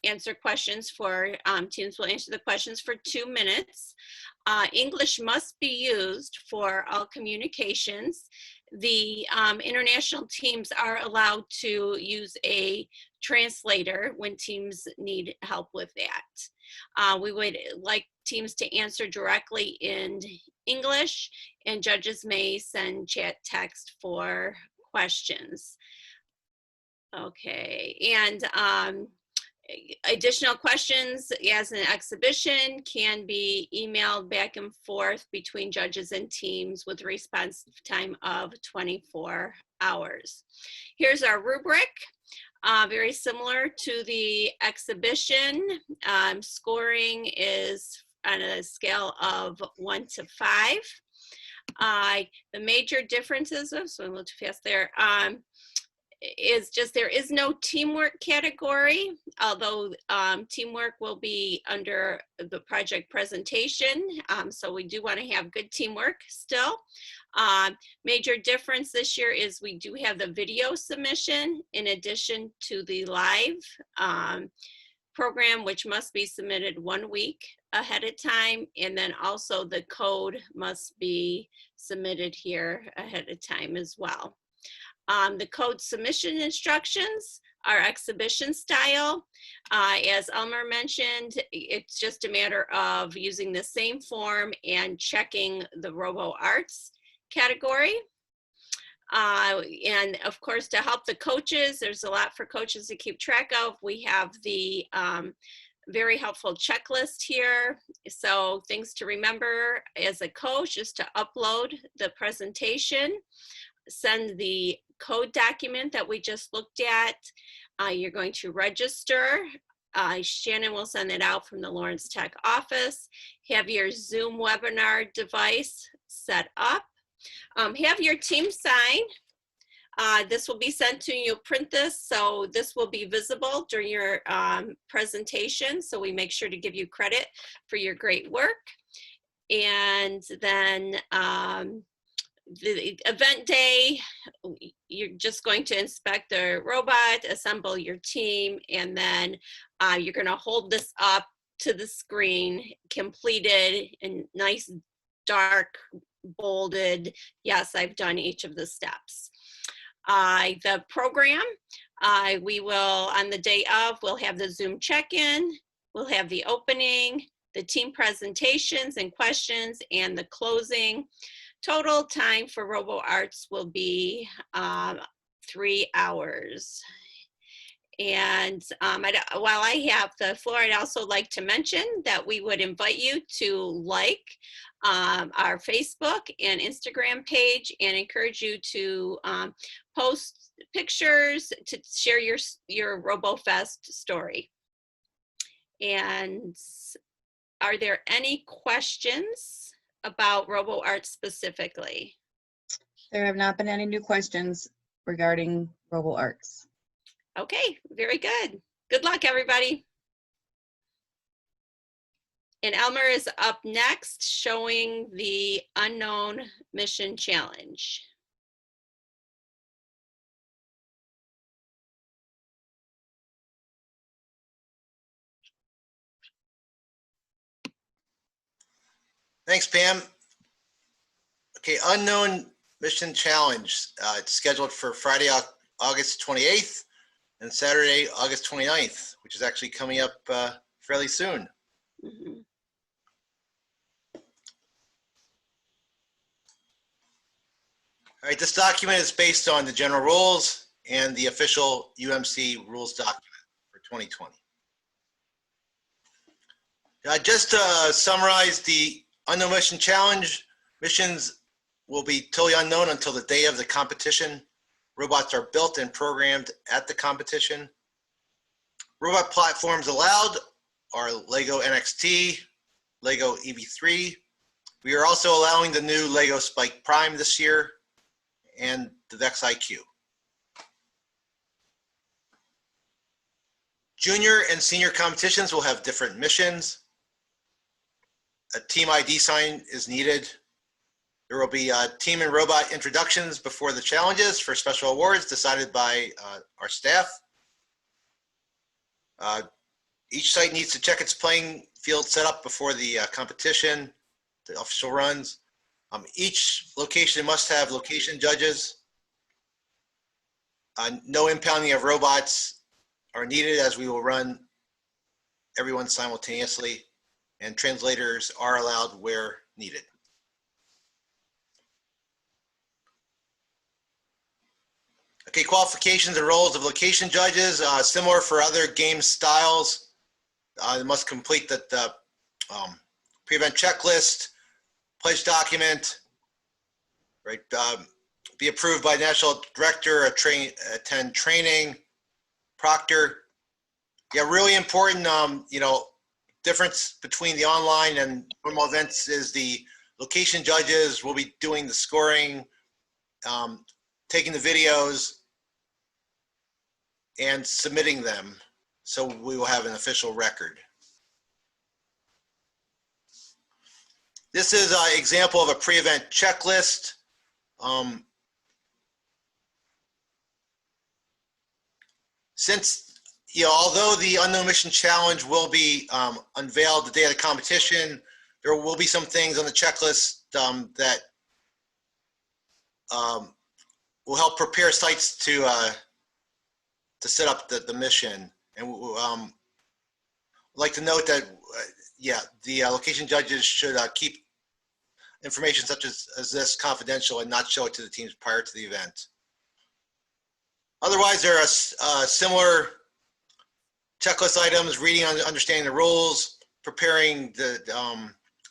answer questions for, teams will answer the questions for 2 minutes. English must be used for all communications. The international teams are allowed to use a translator when teams need help with that. We would like teams to answer directly in English, and judges may send chat text for questions. Okay, and additional questions as an exhibition can be emailed back and forth between judges and teams with a response time of 24 hours. Here's our rubric. Very similar to the exhibition. Scoring is on a scale of 1 to 5. The major differences, so I'm a little too fast there, is just there is no teamwork category, although teamwork will be under the project presentation. So we do want to have good teamwork still. Major difference this year is we do have the video submission in addition to the live program, which must be submitted 1 week ahead of time. And then also the code must be submitted here ahead of time as well. The code submission instructions are exhibition style. As Elmer mentioned, it's just a matter of using the same form and checking the Robo Arts category. And of course, to help the coaches, there's a lot for coaches to keep track of. We have the very helpful checklist here. So things to remember as a coach is to upload the presentation, send the code document that we just looked at. You're going to register. Shannon will send it out from the Lawrence Tech office. Have your Zoom webinar device set up. Have your team sign. This will be sent to you. Print this, so this will be visible during your presentation. So we make sure to give you credit for your great work. And then the event day, you're just going to inspect the robot, assemble your team, and then you're going to hold this up to the screen, completed in nice, dark, bolded. Yes, I've done each of the steps. The program, we will, on the day of, we'll have the Zoom check-in, we'll have the opening, the team presentations and questions, and the closing. Total time for Robo Arts will be 3 hours. And while I have the floor, I'd also like to mention that we would invite you to like our Facebook and Instagram page and encourage you to post pictures to share your Robofest story. And are there any questions about Robo Arts specifically? There have not been any new questions regarding Robo Arts. Okay, very good. Good luck, everybody. And Elmer is up next, showing the unknown mission challenge. Thanks, Pam. Okay, unknown mission challenge. It's scheduled for Friday, August 28th and Saturday, August 29th, which is actually coming up fairly soon. Mm-hmm. All right, this document is based on the general rules and the official UMC rules document for 2020. Just to summarize the unknown mission challenge, missions will be totally unknown until the day of the competition. Robots are built and programmed at the competition. Robot platforms allowed are Lego NXT, Lego EV3. We are also allowing the new Lego Spike Prime this year and the Vex IQ. Junior and senior competitions will have different missions. A team ID sign is needed. There will be team and robot introductions before the challenges for special awards decided by our staff. Each site needs to check its playing field setup before the competition, the official runs. Each location must have location judges. No impounding of robots are needed, as we will run everyone simultaneously, and translators are allowed where needed. Okay, qualifications and roles of location judges, similar for other game styles. They must complete the pre-event checklist, pledge document, right? Be approved by national director, attend training, proctor. Yeah, really important, you know, difference between the online and normal events is the location judges will be doing the scoring, taking the videos, and submitting them. So we will have an official record. This is an example of a pre-event checklist. Since, you know, although the Unknown Mission Challenge will be unveiled the day of the competition, there will be some things on the checklist that will help prepare sites to set up the mission. And I'd like to note that, yeah, the location judges should keep information such as this confidential and not show it to the teams prior to the event. Otherwise, there are similar checklist items: reading and understanding the rules, preparing the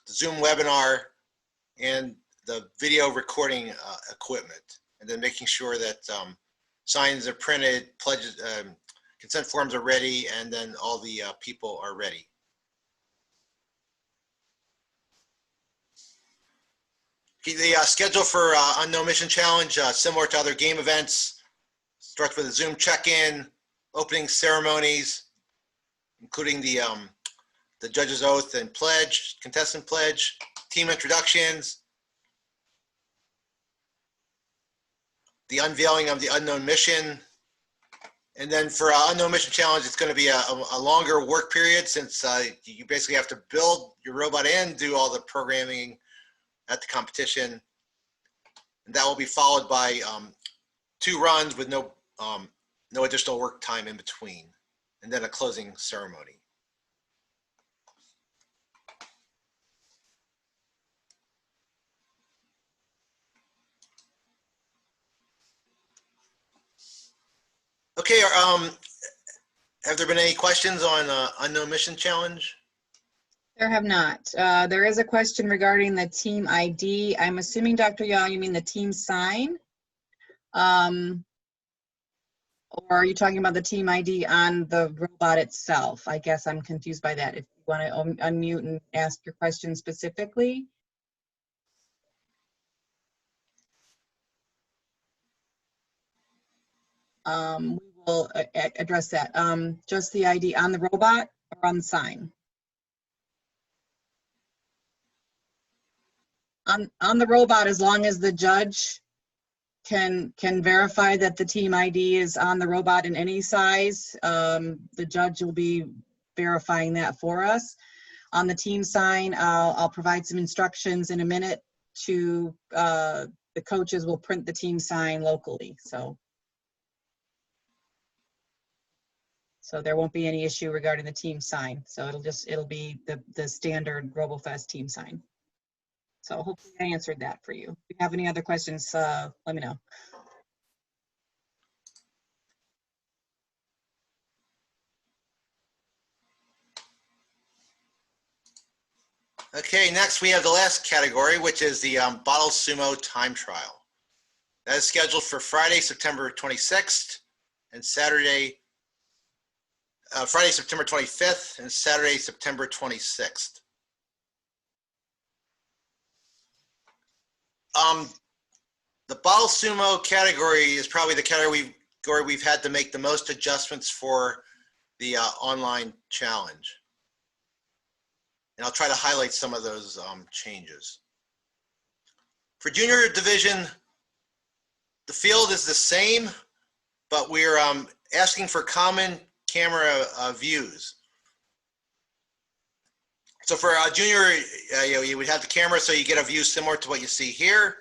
Zoom webinar, and the video recording equipment, and then making sure that signs are printed, pledges, consent forms are ready, and then all the people are ready. Okay, the schedule for Unknown Mission Challenge, similar to other game events, starts with a Zoom check-in, opening ceremonies, including the judge's oath and pledge, contestant pledge, team introductions, the unveiling of the Unknown Mission. And then for Unknown Mission Challenge, it's going to be a longer work period, since you basically have to build your robot and do all the programming at the competition. And that will be followed by 2 runs with no additional work time in between, and then a closing ceremony. Okay, have there been any questions on Unknown Mission Challenge? There have not. There is a question regarding the team ID. I'm assuming, Dr. Yao, you mean the team sign? Or are you talking about the team ID on the robot itself? I guess I'm confused by that. If you want to unmute and ask your question specifically. We will address that. Just the ID on the robot or on the sign? On the robot, as long as the judge can verify that the team ID is on the robot in any size, the judge will be verifying that for us. On the team sign, I'll provide some instructions in a minute to the coaches will print the team sign locally. So there won't be any issue regarding the team sign. So it'll be the standard Robofest team sign. So hopefully I answered that for you. If you have any other questions, let me know. Okay, next we have the last category, which is the Bottle Sumo time trial. That is scheduled for Friday, September 26th, and Friday, September 25th, and Saturday, September 26th. The Bottle Sumo category is probably the category we've had to make the most adjustments for the online challenge. And I'll try to highlight some of those changes. For junior division, the field is the same, but we're asking for common camera views. So for junior, you would have the camera so you get a view similar to what you see here,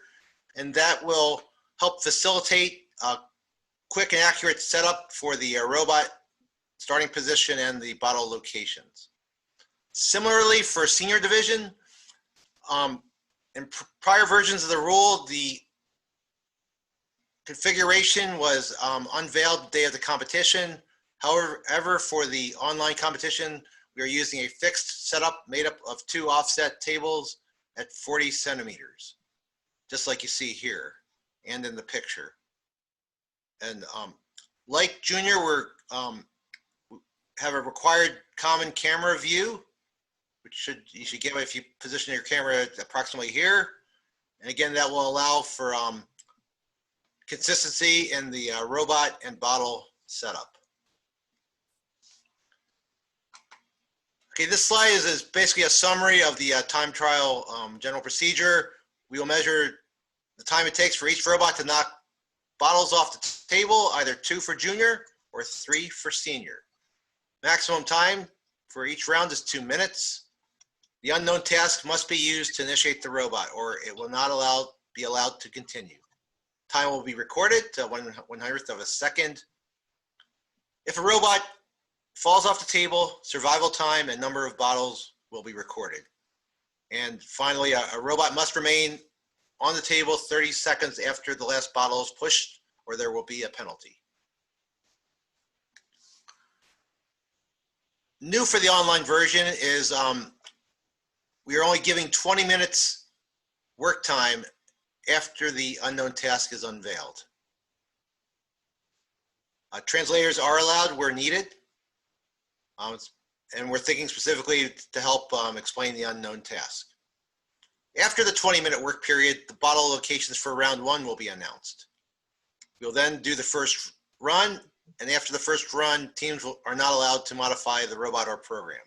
and that will help facilitate a quick and accurate setup for the robot starting position and the bottle locations. Similarly, for senior division, in prior versions of the rule, the configuration was unveiled the day of the competition. However, for the online competition, we are using a fixed setup made up of 2 offset tables at 40 centimeters, just like you see here and in the picture. And like junior, we have a required common camera view, which you should get if you position your camera approximately here. And again, that will allow for consistency in the robot and bottle setup. Okay, this slide is basically a summary of the time trial general procedure. We will measure the time it takes for each robot to knock bottles off the table, either 2 for junior or 3 for senior. Maximum time for each round is 2 minutes. The unknown task must be used to initiate the robot, or it will not be allowed to continue. Time will be recorded to 1/100th of a second. If a robot falls off the table, survival time and number of bottles will be recorded. And finally, a robot must remain on the table 30 seconds after the last bottle is pushed, or there will be a penalty. New for the online version is we are only giving 20 minutes work time after the unknown task is unveiled. Translators are allowed where needed. And we're thinking specifically to help explain the unknown task. After the 20-minute work period, the bottle locations for round 1 will be announced. We'll then do the first run, and after the first run, teams are not allowed to modify the robot or program.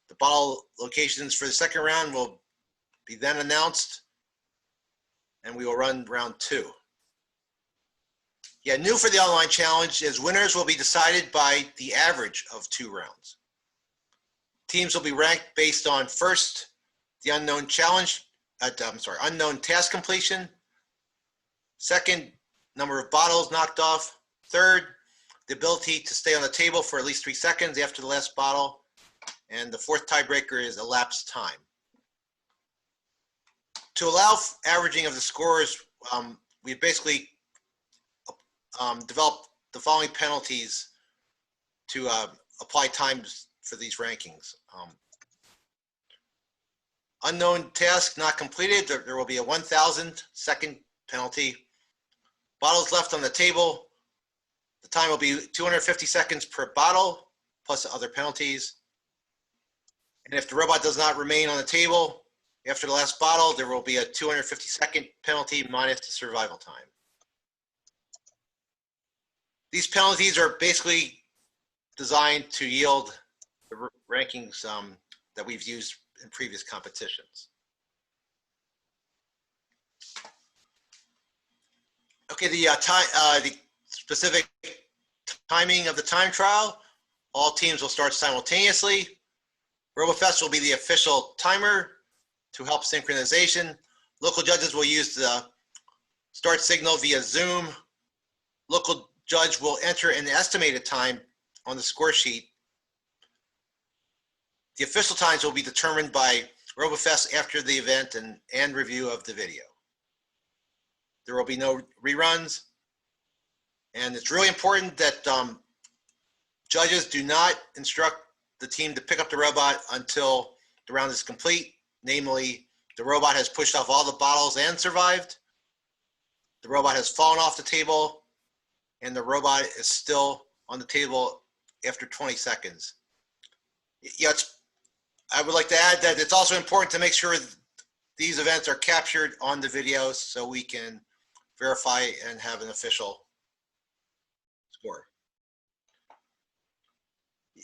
The bottle locations for the second round will be then announced, and we will run round 2. Yeah, new for the online challenge is winners will be decided by the average of 2 rounds. Teams will be ranked based on first, the unknown challenge, unknown task completion. Second, number of bottles knocked off. Third, the ability to stay on the table for at least 3 seconds after the last bottle. And the fourth tiebreaker is elapsed time. To allow averaging of the scores, we basically developed the following penalties to apply times for these rankings. Unknown task not completed, there will be a 1,000 second penalty. Bottles left on the table, the time will be 250 seconds per bottle, plus other penalties. And if the robot does not remain on the table after the last bottle, there will be a 250 second penalty minus the survival time. These penalties are basically designed to yield the rankings that we've used in previous competitions. Okay, the specific timing of the time trial, all teams will start simultaneously. Robofest will be the official timer to help synchronization. Local judges will use the start signal via Zoom. Local judge will enter an estimated time on the score sheet. The official times will be determined by Robofest after the event and review of the video. There will be no reruns. And it's really important that judges do not instruct the team to pick up the robot until the round is complete. Namely, the robot has pushed off all the bottles and survived. The robot has fallen off the table, and the robot is still on the table after 20 seconds. Yeah, I would like to add that it's also important to make sure these events are captured on the video so we can verify and have an official score.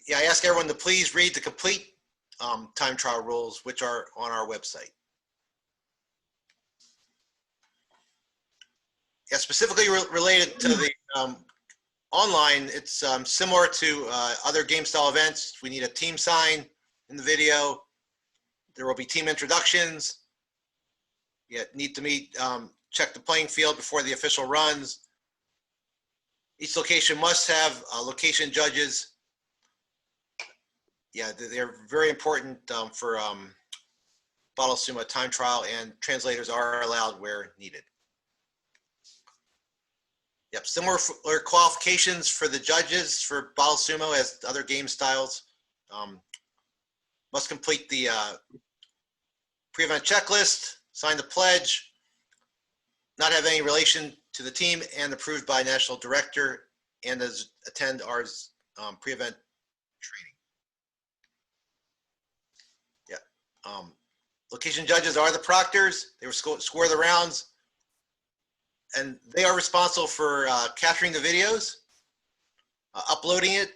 Yeah, I ask everyone to please read the complete time trial rules, which are on our website. Yeah, specifically related to the online, it's similar to other game style events. We need a team sign in the video. There will be team introductions. You need to meet, check the playing field before the official runs. Each location must have location judges. Yeah, they're very important for Bottle Sumo time trial, and translators are allowed where needed. Yep, similar qualifications for the judges for Bottle Sumo as other game styles. Must complete the pre-event checklist, sign the pledge, not have any relation to the team, and approved by national director, and attend our pre-event training. Yeah. Location judges are the proctors. They will score the rounds, and they are responsible for capturing the videos, uploading it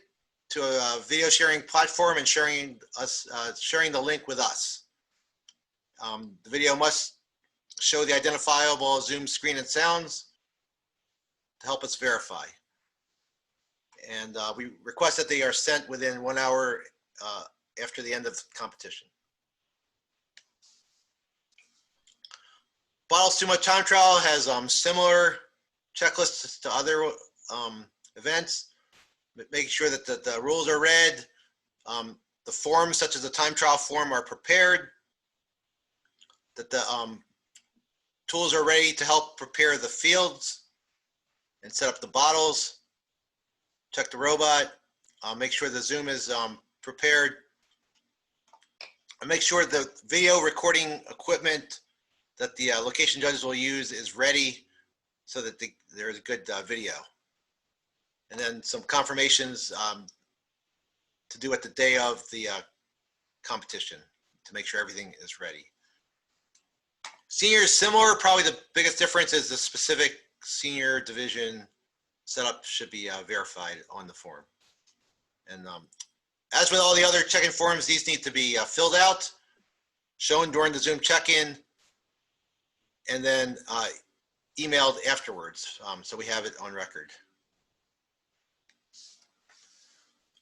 to a video sharing platform, and sharing the link with us. The video must show the identifiable Zoom screen and sounds to help us verify. And we request that they are sent within 1 hour after the end of the competition. Bottle Sumo time trial has similar checklists to other events, making sure that the rules are read, the forms such as the time trial form are prepared, that the tools are ready to help prepare the fields and set up the bottles, check the robot, make sure the Zoom is prepared, and make sure the video recording equipment that the location judges will use is ready so that there's a good video. And then some confirmations to do at the day of the competition to make sure everything is ready. Senior is similar. Probably the biggest difference is the specific senior division setup should be verified on the form. And as with all the other check-in forms, these need to be filled out, shown during the Zoom check-in, and then emailed afterwards, so we have it on record.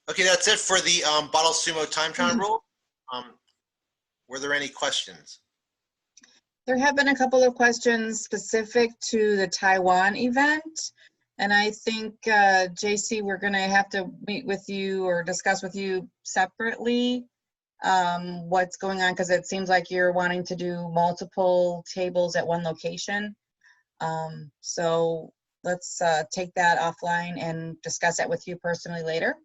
Okay, that's it for the Bottle Sumo time trial rule. Were there any questions? There have been a couple of questions specific to the Taiwan event. And I think, JC, we're going to have to meet with you or discuss with you separately what's going on, because it seems like you're wanting to do multiple tables at one location. So let's take that offline and discuss that with you personally later.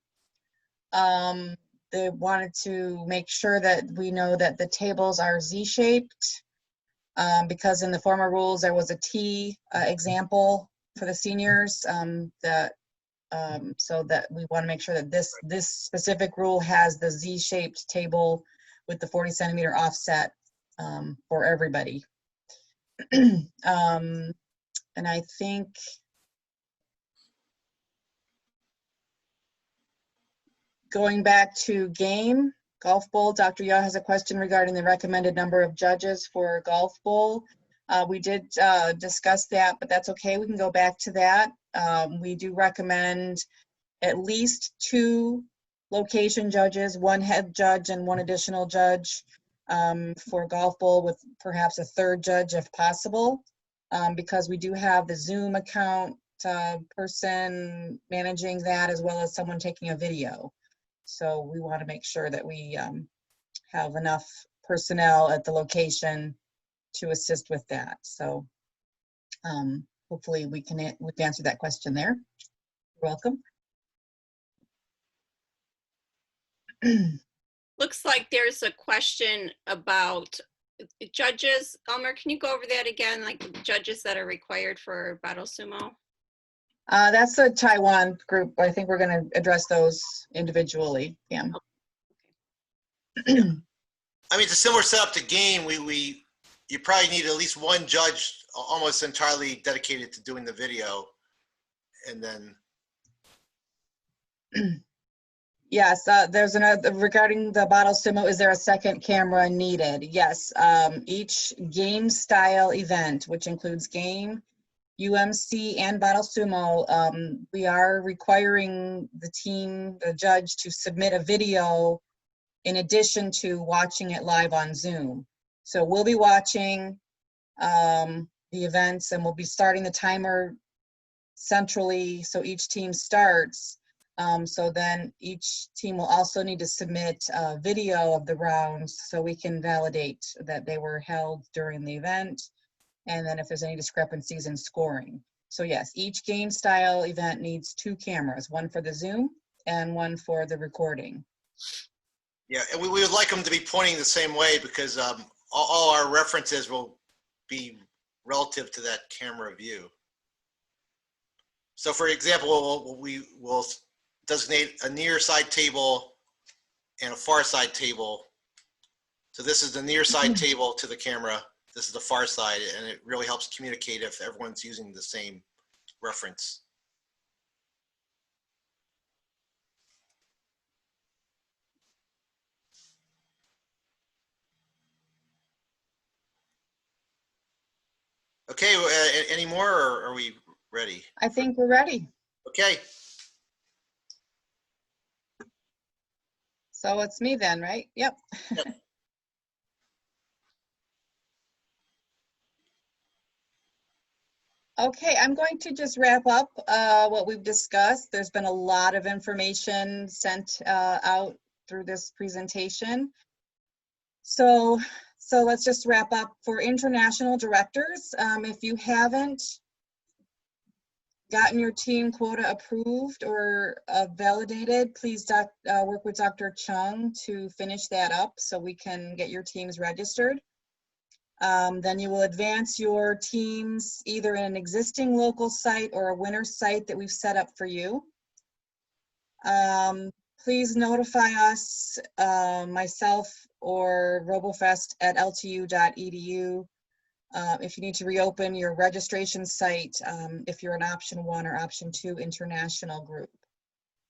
They wanted to make sure that we know that the tables are Z-shaped, because in the former rules there was a T example for the seniors, so that we want to make sure that this specific rule has the Z-shaped table with the 40 centimeter offset for everybody. And I think going back to game, Golf Bowl, Dr. Yaw has a question regarding the recommended number of judges for Golf Bowl. We did discuss that, but that's okay. We can go back to that. We do recommend at least 2 location judges, 1 head judge and 1 additional judge for Golf Bowl, with perhaps a 3rd judge if possible, because we do have the Zoom account person managing that, as well as someone taking a video. So we want to make sure that we have enough personnel at the location to assist with that. So hopefully we can answer that question there. You're welcome. Looks like there's a question about judges. Elmer, can you go over that again? Like the judges that are required for Bottle Sumo? That's the Taiwan group. I think we're going to address those individually. Yeah. I mean, it's a similar setup to game. You probably need at least 1 judge almost entirely dedicated to doing the video, and then. Yes, there's another regarding the Bottle Sumo. Is there a second camera needed? Yes. Each game style event, which includes game, UMC, and Bottle Sumo, we are requiring the judge to submit a video in addition to watching it live on Zoom. So we'll be watching the events, and we'll be starting the timer centrally so each team starts. So then each team will also need to submit a video of the rounds so we can validate that they were held during the event, and then if there's any discrepancies in scoring. So yes, each game style event needs 2 cameras, one for the Zoom and one for the recording. Yeah, and we would like them to be pointing the same way because all our references will be relative to that camera view. So for example, we will designate a near side table and a far side table. So this is the near side table to the camera. This is the far side, and it really helps communicate if everyone's using the same reference. Okay, any more, or are we ready? I think we're ready. Okay. So it's me then, right? Yep. Yep. Okay, I'm going to just wrap up what we've discussed. There's been a lot of information sent out through this presentation. So let's just wrap up. For international directors, if you haven't gotten your team quota approved or validated, please work with Dr. Chung to finish that up so we can get your teams registered. Then you will advance your teams either in an existing local site or a winter site that we've set up for you. Please notify us, myself or Robofest at ltu.edu if you need to reopen your registration site, if you're an option 1 or option 2 international group.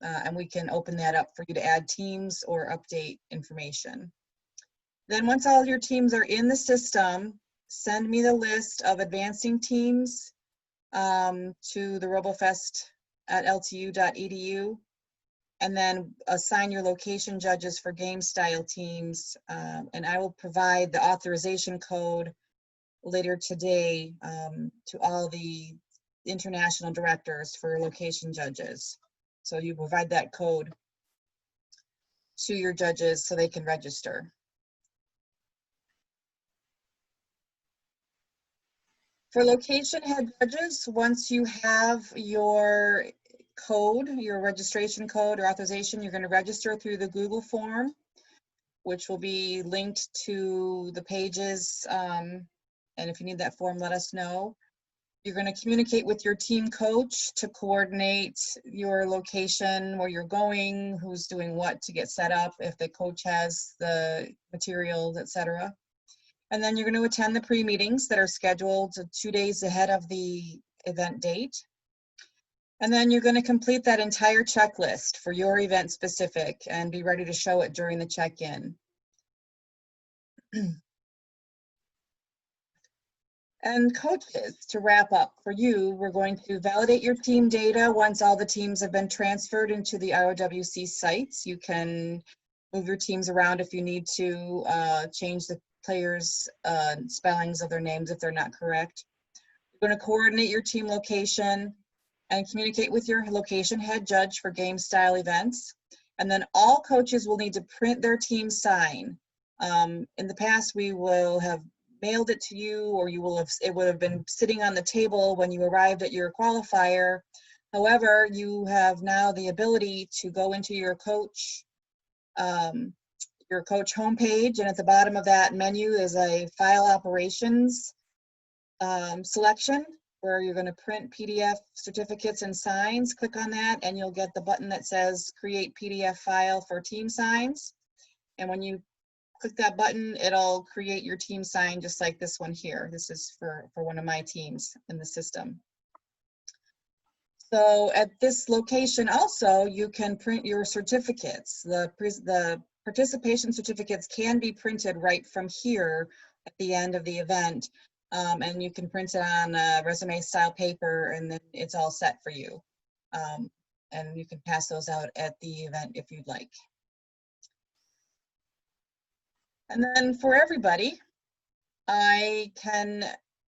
And we can open that up for you to add teams or update information. Then once all your teams are in the system, send me the list of advancing teams to the Robofest at ltu.edu, and then assign your location judges for game style teams. And I will provide the authorization code later today to all the international directors for location judges. So you provide that code to your judges so they can register. For location head judges, once you have your code, your registration code or authorization, you're going to register through the Google form, which will be linked to the pages. And if you need that form, let us know. You're going to communicate with your team coach to coordinate your location, where you're going, who's doing what to get set up, if the coach has the materials, etc. And then you're going to attend the pre-meetings that are scheduled 2 days ahead of the event date. And then you're going to complete that entire checklist for your event specific and be ready to show it during the check-in. And coaches, to wrap up for you, we're going to validate your team data once all the teams have been transferred into the ROWC sites. You can move your teams around if you need to, change the players' spellings of their names if they're not correct. You're going to coordinate your team location and communicate with your location head judge for game style events. And then all coaches will need to print their team sign. In the past, we will have mailed it to you, or you will have, it would have been sitting on the table when you arrived at your qualifier. However, you have now the ability to go into your coach homepage, and at the bottom of that menu is a file operations selection where you're going to print PDF certificates and signs. Click on that and you'll get the button that says create PDF file for team signs. And when you click that button, it'll create your team sign just like this one here. This is for one of my teams in the system. So at this location also, you can print your certificates. The participation certificates can be printed right from here at the end of the event. And you can print it on resume style paper, and then it's all set for you. And you can pass those out at the event if you'd like. And then for everybody, I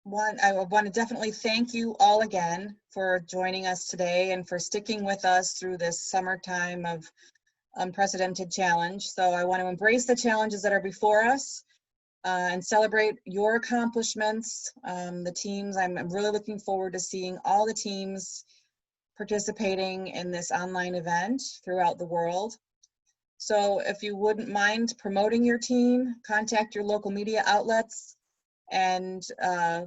want to definitely thank you all again for joining us today and for sticking with us through this summertime of unprecedented challenge. So I want to embrace the challenges that are before us and celebrate your accomplishments. The teams, I'm really looking forward to seeing all the teams participating in this online event throughout the world. So if you wouldn't mind promoting your team, contact your local media outlets and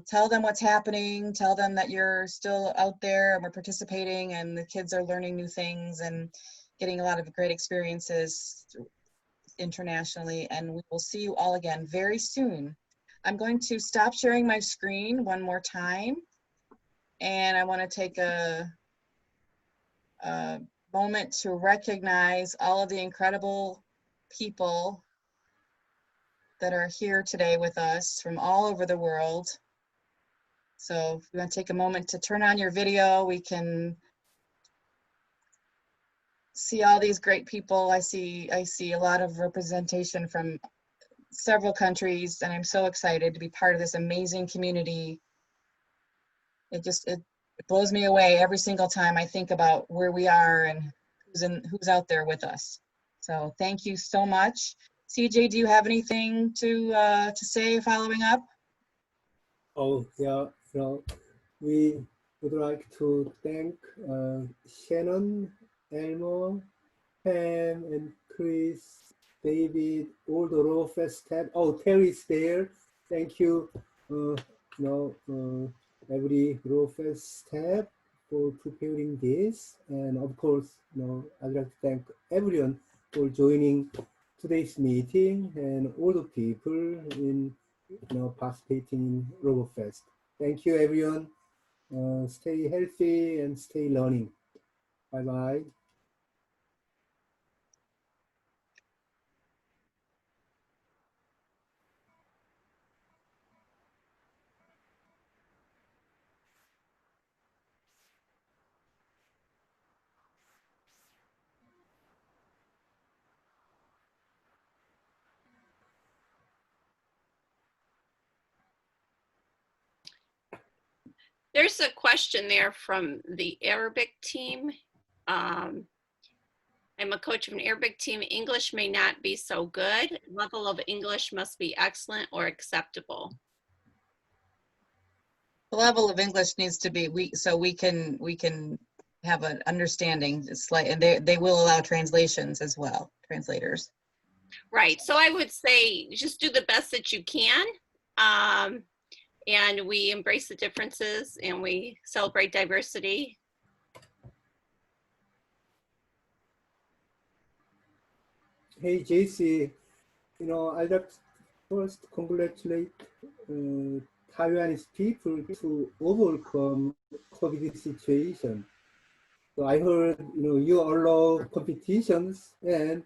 tell them what's happening, tell them that you're still out there and we're participating and the kids are learning new things and getting a lot of great experiences internationally. And we will see you all again very soon. I'm going to stop sharing my screen one more time. And I want to take a moment to recognize all of the incredible people that are here today with us from all over the world. So if you want to take a moment to turn on your video, we can see all these great people. I see a lot of representation from several countries, and I'm so excited to be part of this amazing community. It blows me away every single time I think about where we are and who's out there with us. So thank you so much. CJ, do you have anything to say following up? Oh, yeah. So we would like to thank Shannon, Elmo, Pam, and Chris, David, all the Robofest staff. Oh, Terry's there. Thank you. Every Robofest staff for preparing this, and of course, I'd like to thank everyone for joining today's meeting and all the people in participating in Robofest. Thank you, everyone. Stay healthy and stay learning. Bye-bye. There's a question there from the Arabic team. I'm a coach of an Arabic team. English may not be so good. Level of English must be excellent or acceptable. The level of English needs to be so we can have an understanding. It's like, and they will allow translations as well, translators. Right. So I would say just do the best that you can. And we embrace the differences and we celebrate diversity. Hey, JC, I'd like to first congratulate Taiwanese people to overcome COVID situation. So I heard, you allow competitions and